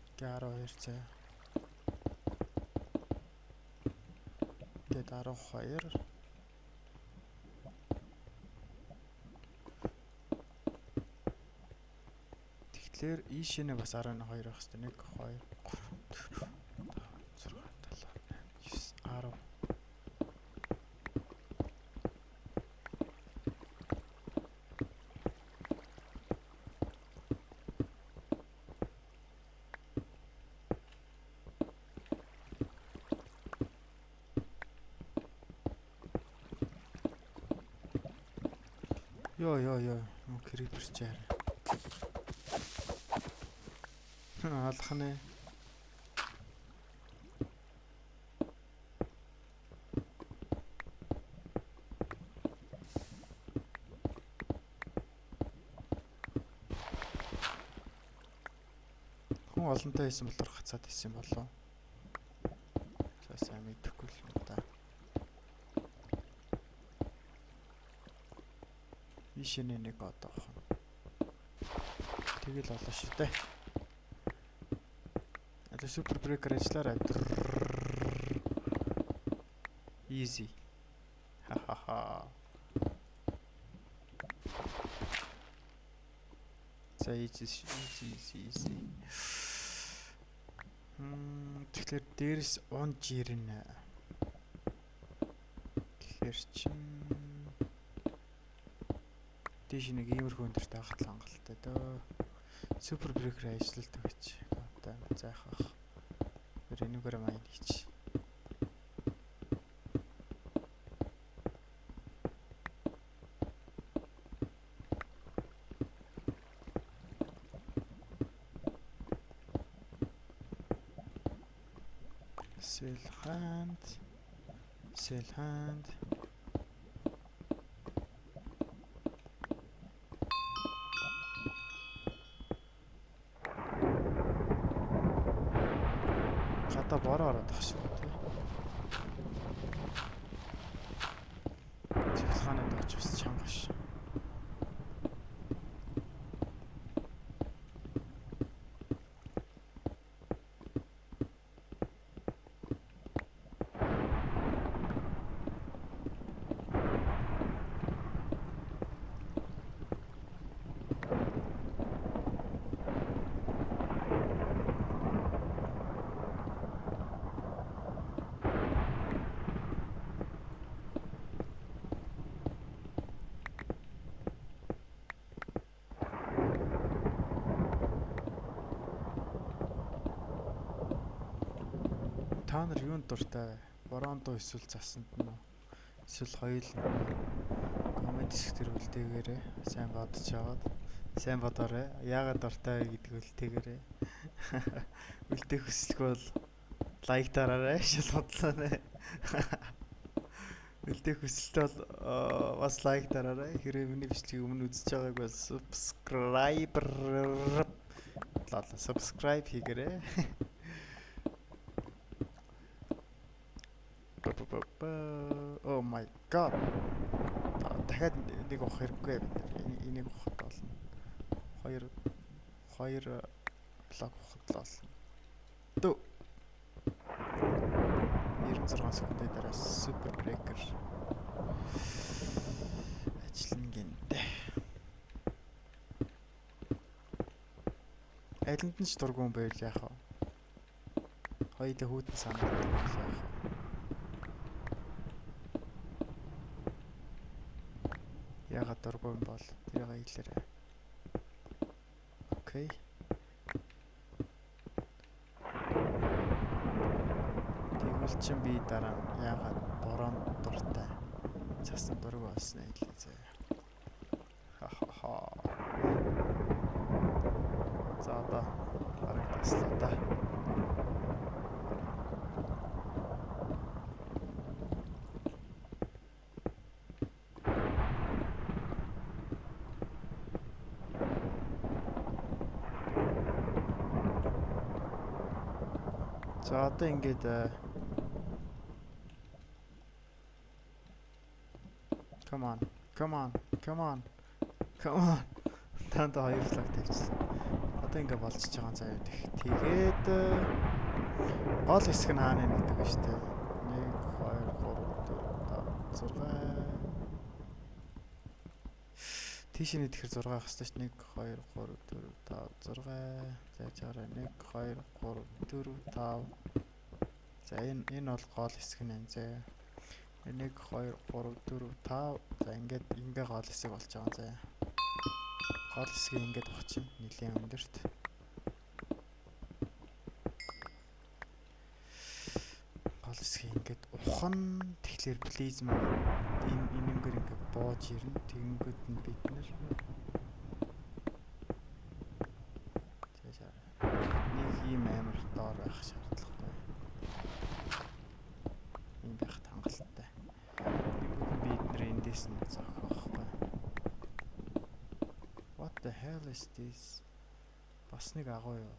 Ингээ 12 заяа. Ингээд 12 тэгэхээр ийшээ бас 12 байх хэрэгтэй. 1 2 3 4 5 6 7 8 9 10 Йоо. Creeper чаар. Алах нэ. Хүн олонтой байсан болохоор хацаад исэн болов. За сайн мэдэхгүй л юм да. Ишэнэ нэг одоо ах. Тэгэл олоо шүү дээ. Одоо супер брейкер ажиллаарай. Easy. Ха. За easy. Тэгэхээр дээрс он жирнэ. Тэгэхээр чин тийш нэг иймэрхүү өндөртэй хатал хангалттай дөө. Супер брейкер ажилладаг гэж. Одоо заахах. Энэгээр майн хийч. Sell hand. бороо ороод байх шиг тий. Цэглэхаанад очиж бас чангаш. Та нар юунд дуртай? Бороонд дуу эсвэл засанд нь уу? Эсвэл хоёул комент хэсгээр үлдээгээрээ сайн бодож аваад сайн бодоорой. Яагаад дуртай вэ гэдгийг үлдээгээрээ. Үлдээх хүсэлгүй бол лайк дараарай. Шил бодлоо нэ. Үлдээх хүсэлтэй бол бас лайк дараарай. Хэрвээ миний бичлэгийг өмнө үзэж байгааг бол subscribe хийгээрэй. Oh my god. Дахиад нэг авах хэрэггүй бид нар. Энийг авахд болно. Хоёр блок авахд болно. Дөө. 96 секундын дараа супер брейкер ажиллана гэнтэй. Айланд нь ч дургуун байвал яах вэ? Хоёулаа хүүтэн санаад яах вэ? Ягаад дургуун бол тэрийг хэлээрэй. Окей. Тэгвэл чин би дараа нь ягаад бороонд дуртай цасан дург болсноо хэлээ зөө. Ха. За одоо хараг таслаа да. За одоо ингээд come on. Танд хоёр флаг тавьчихсан. Одоо ингээд болчихж байгаа заяа дэх. Тэгээд гол хэсэг нь хаана нэгдэг вэ штэ. 1 2 3 4 5 6 Тийшээ тэгэхээр 6 авах хэрэгтэй шүү. 1 2 3 4 5 6 зааж аваарай. 1 2 3 4 5 За энэ бол гол хэсэг нь энэ зэ. 1 2 3 4 5 За ингээ гол хэсэг болж байгаа зэ. Гол хэсгийг ингээд авчих чинь нэлийн өндөрт. Гол хэсгийг ингээд ухна. Тэгэхээр please маа энэгээр ингээд боож ирнэ. Тэгэнгүүт нь бид нэр нэг ийм амар доор байх шаардлагатай. Ийм байх хангалттай. Нэгүүд бид нэр эндээс нь зохиох байхгүй. What the hell is this? Бас нэг агуу юу?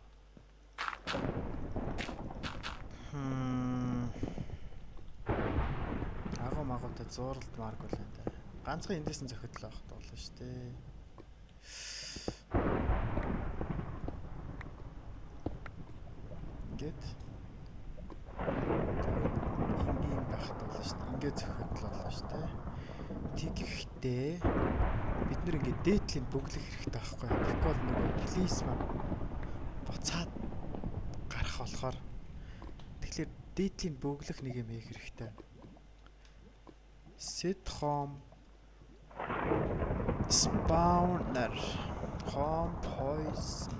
Агуу магуутай зууралд марк бол энэ. Ганцхан эндээс нь зохиодлоо авах болно шүү дээ. Ингээд ийм байхад болно шүү дээ. Ингээд зохиодлоо болно шүү дээ. Тэгэхдээ бид нэр ингээд дээдлийн бөглөх хэрэгтэй байхгүй. Тэгэхгүй бол нэг please маа буцаад гарах болохоор тэгэхээр дээдлийн бөглөх нэг юм хийх хэрэгтэй. Set home spawner home poison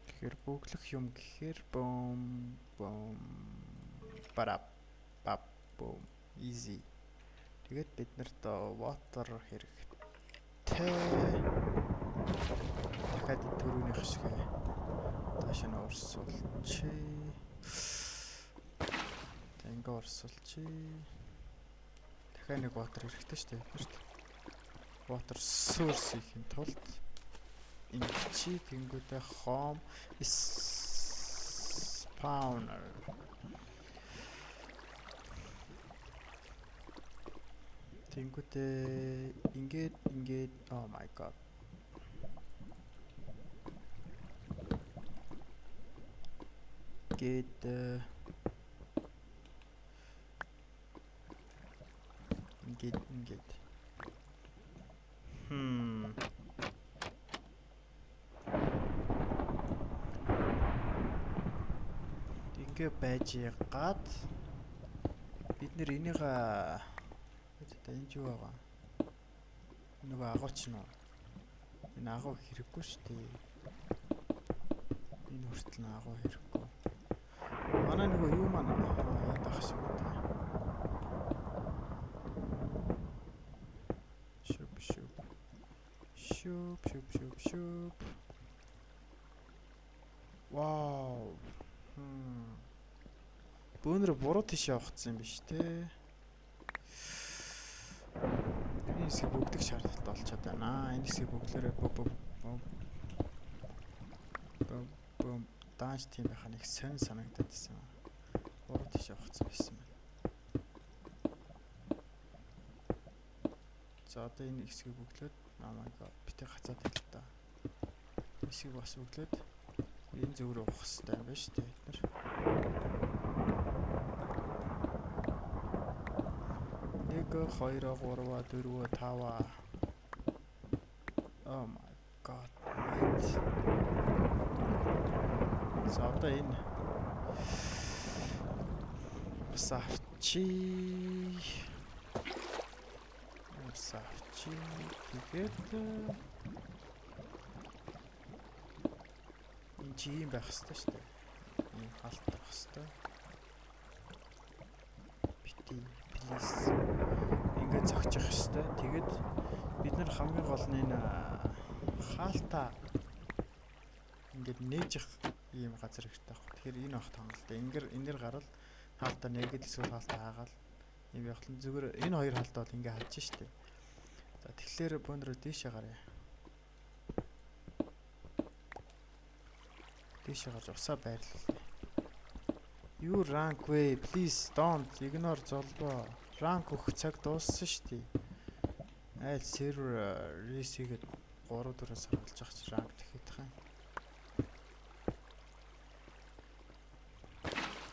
тэгэхээр бөглөх юм гэхээр boom para boom easy. Тэгээд бид нарт water хэрэгтэй. Дахиад төрөөнийх шиг доош нь урсуулчих. Ингээ урсуулчих. Дахиад нэг water хэрэгтэй шүү дээ. Water source хийхин тулд Ингичи гингүүтэй home spawner. Тэнгүүтэй ингээд oh my god. Ингээд ингээ байж гад бид нэр энийг энэ юу байгаа нөгөө агууч нь энэ агуу хэрэггүй шүү дээ. Энэ хүртэл нь агуу хэрэггүй. Манай нөгөө юу маань яа дах шиг үү. Шүп. Вау. Бөөнөр буруу тийш явахсан юм биш те. Энэ хэсэг бүгдийг шаардлагатай болчиход байна. Энэ хэсэг бүгдээрээ бом дааш тийм байхаа нэг сонь санагдаад байсан. Буруу тийш явахсан байсан байна. За одоо энэ хэсгийг бүглөөд oh my god битээ гацаад байл та. Хэсгийг бас бүглөөд энэ зүг рүү явах хэрэгтэй юм байна шүү дээ бид нар. 1 2 3 4 5 oh my god. За одоо энэ савчи тэгээд энэ чи юм байх хэрэгтэй шүү дээ. Ийм халт байх хэрэгтэй. Бити please ингээд зогчих хэрэгтэй. Тэгээд бид нар хамгийн гол нь энэ хаалтаа ингээд нээж их ийм газар хэрэгтэй баг. Тэгэхээр энэ багт хангалтай. Энээр гарал хаалтаа нээгээд эсвэл хаалтаа хаагаал ийм явахлан зүгээр энэ хоёр хаалтаа бол ингээд хааж штэ. За тэгэхээр бөөнрөө дээшээ гараа. Дээшээ гарч усаа байрлуулъя. You rank way please don't ignore золбоо. Rank өгөх цаг дууссан штий. Айл сервер ресигээд 3-4 сар болж байгаа ч rank тэгэхэд хаа.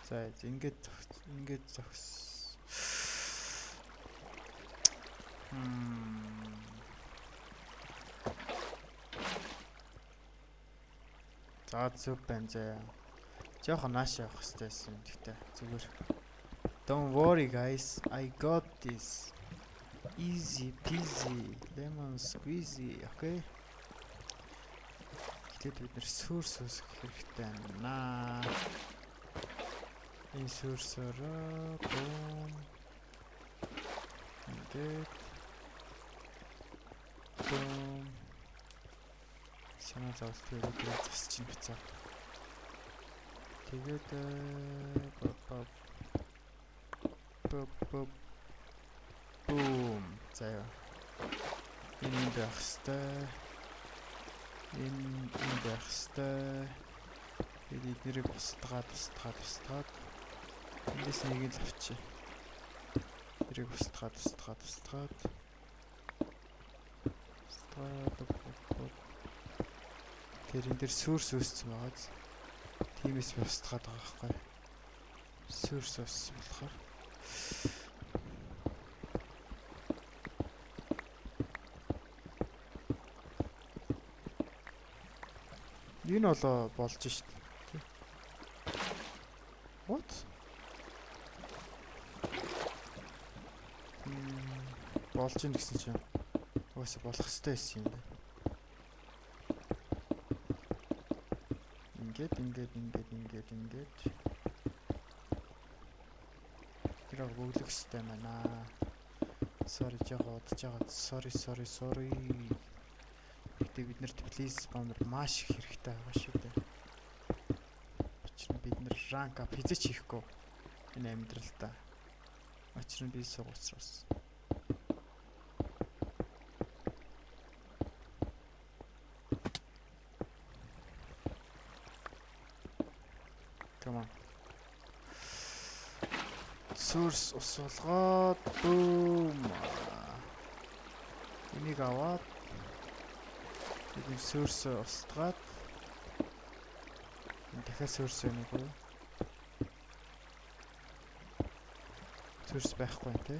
За ингээд зогс. За зүг байна заа. Жохон нааш явах хэрэгтэй юм гэхдээ зүгээр. Don't worry guys, I got this. Easy peasy, lemon squeezy, okay? Гэтэл бид нэр сүрс үсгэх хэрэгтэй байна. Энэ сүрсөрөө бом. Ингээд бом. Санаа зовлтыг өгөөд засчих бицаа. Тэгээд boom. Заяа. Энэ байх хэвээр. Энэ байх хэвээр. Тэгээд нэрийг устгаад. Эндээс нэг л авчи. Нэрийг устгаад. Тэр энэ дээр сүрс үүссэн байгаа. Тимээс би устгаад байгаа байхгүй. Сүрс үүссэн болохоор. Энэ болоо болж шít. What? Болж ийн гэсэн чинь угаасаа болох хэвээр байсан юм байна. Ингээд. Тэр өглөх хэвээр байна. Sorry жаагаад sorry. Гэтэ биднэрт please spawner маш их хэрэгтэй байгаа шүү дээ. Учир нь бид нэр rank up хийж хийхгүй энэ амьдралдаа. Учир нь би сугуучраас. Come on. Source усуулгаад boom. Энийг аваад энэ source устгаад дахиад source нэг үү? Source байхгүй юм те.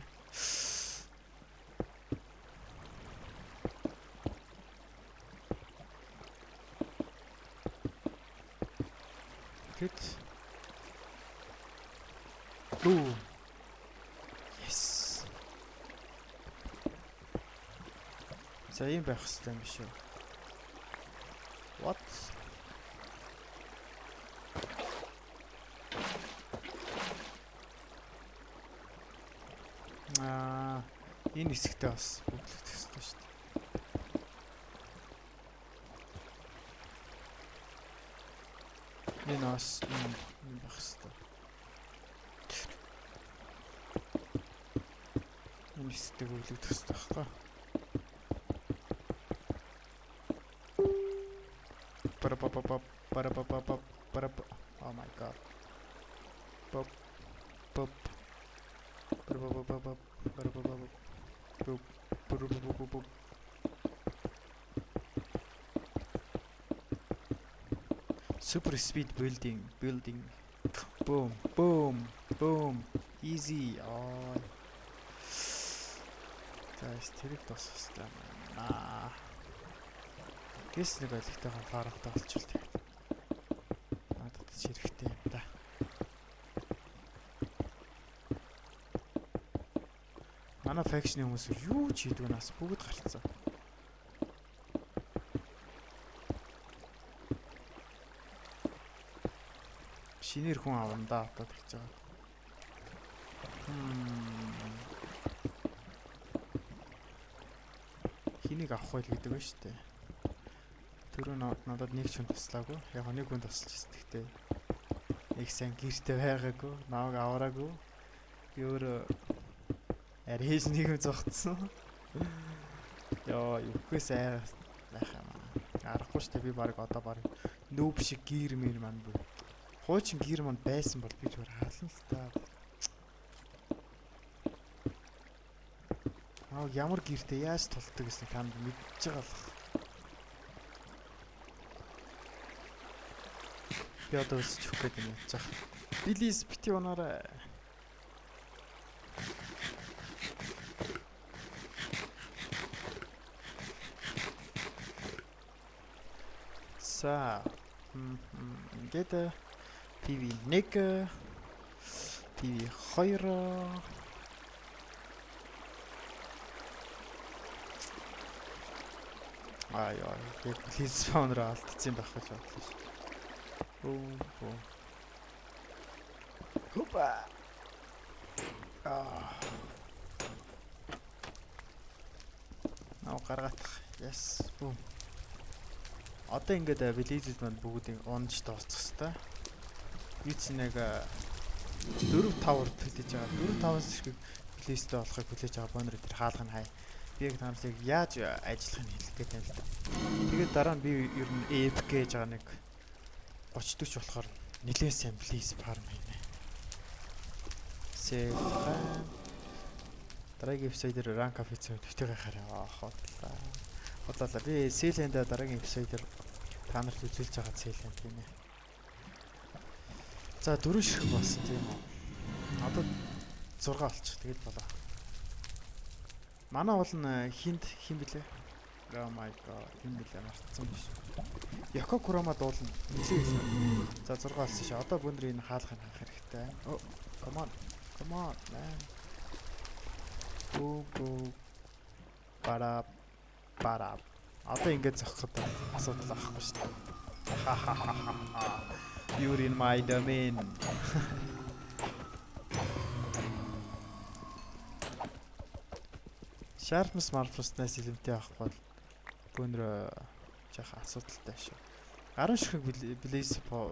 Good. Boom. Yes. За юм байх хэрэгтэй юм биш үү? What? Энэ хэсэгтээ бас бүглэх хэрэгтэй шүү дээ. Энэ бас юм байх хэрэгтэй. Энэ хэсэгтээ бүглэх хэрэгтэй байхгүй? Oh my god. Pop. Pop. Super speed building. Boom, boom, boom. Easy. Oh. Guys, тэрийг дуусгах хэрэгтэй. Гэс нэг ойлгохтойгоо фарахтай болчихвол тэгээд. Надад ч хэрэгтэй юм да. Манай факшны хүмүүс юу ч хийдгүй нас бүгд гарцсан. Шинээр хүн авна да одоо тэгж байгаа. Хэнийг авах вэ гэдэг байна шүү дээ. Түрүү надад нэг ч хүн туслаагүй. Яг нэг хүн тусалж ирсэн. Гэхдээ нэг сайн гэртээ байгаагүй, намайг аваараагүй. Би өөрөө арьс нэг юм зогтсон. Яа, юухээс байх юм аа. Аргагүй шүү дээ. Би баг одоо баг нүүб шиг гэр мэр маань бүр. Хуучин гэр маань байсан бол би зүгээр хаална л та. Ямар гэртээ яаж тулдаг гэсэн танд мэдчихэж байгаа л. Би одоо өсөж өгөх гэдэг юм яах. Please бити унаарай. За. Ингээд PV1, PV2. Яа, яг please spawner алдсан байх гэж бодлоо шүү. Oh. Хупа. Гаргах. Yes. Boom. Одоо ингээд village-д маань бүгдийг унж тооцох хэвээр. Би ч нэг 4-5-аар төлөж байгаа. 4-5-аас шиг village-д болохыг хүлээж байгаа бонор тэр хаалгын хай. Би яг таныг яаж ажиллахыг хэлэх гээд байна л да. Тэгээд дараа нь би ер нь AFK гэж байгаа нэг 30-40 болохоор нэлээд сайн please farm хийнэ. Save. Дараагийн эпизодээр rank up хийх төвтэйгээ хараа. Хотлаа. Би Sealand дараагийн эпизодээр та нарт үзүүлж байгаа Sealand тийм ээ. За 4 шиг болсон тийм үү. Одоо 6 болчих. Тэгээд болоо. Манай бол нь хин блэ? Oh my god. Хин блэ марцсан биш. Яко Курама дуулна. За 6 болсон шээ. Одоо бүгд энэ хаалгыг хаах хэрэгтэй. Come on, man. Go. Para. Одоо ингэж зогсоход асуудал авахгүй шүү дээ. You're in my domain. Sharpness Marfus-наас илэмтэй авахгүй бол бүүнрөө жаахан асуудалтай шүү. Гарын шихэг Blaze юу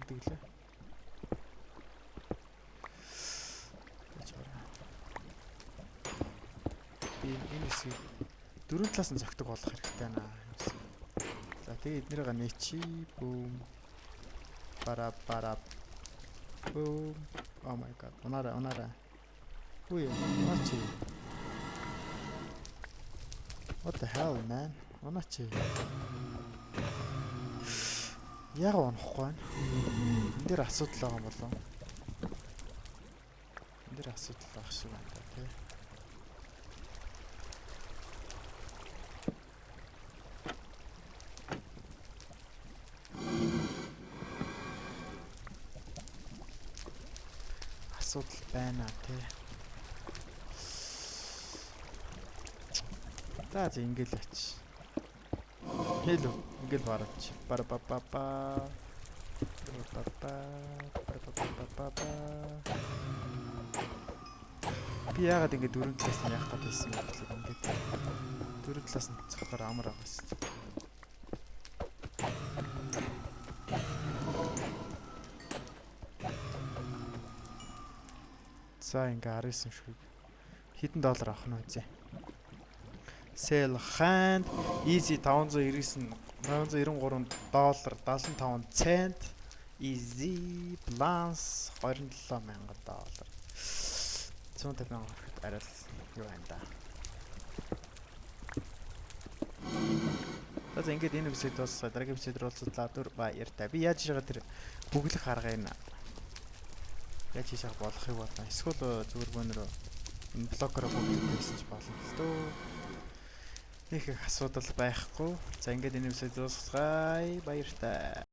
гэдэг лээ? Энэ хэсгийг дөрөв талаас нь зогтөг болох хэрэгтэй байна. За тэгээ эднэрийг нээчи бүүм. Бара. Boom. Oh my god. Унаарай. Үгүй унаач. What the hell man? Унаач. Яг унахгүй байна. Энд дээр асуудал байгаа юм болов. Энд дээр асуудал байх шиг байна да тий. Асуудал байна тий. За ингээл ач. Hello, ингээл бараач. Бара. Би яагаад ингэ дөрөв талаас нь яах гээд байсан юм бэ? Ингээд дөрөв талаас нь цохоор амар байгаа шүү дээ. За ингээ 19 шүү. Хэдэн доллар авах нь үзье. Sell hand easy 593 доллар 75 цент easy balance 27,000 доллар 150,000 арай л юу байна да. За ингээд энэ эпизод дууссан. Дараагийн эпизодоор уулзлаа. Дүр баяртай. Би яаж байгаа тэр бүглэх арга энэ яаж хийх болохыг бодлоо. Эсвэл зүгээр гонороо энэ блокероо бүгд хийсэн ч болно л дөө. Их асуудал байхгүй. За ингээд энэ эпизод дуусгая. Баяртай.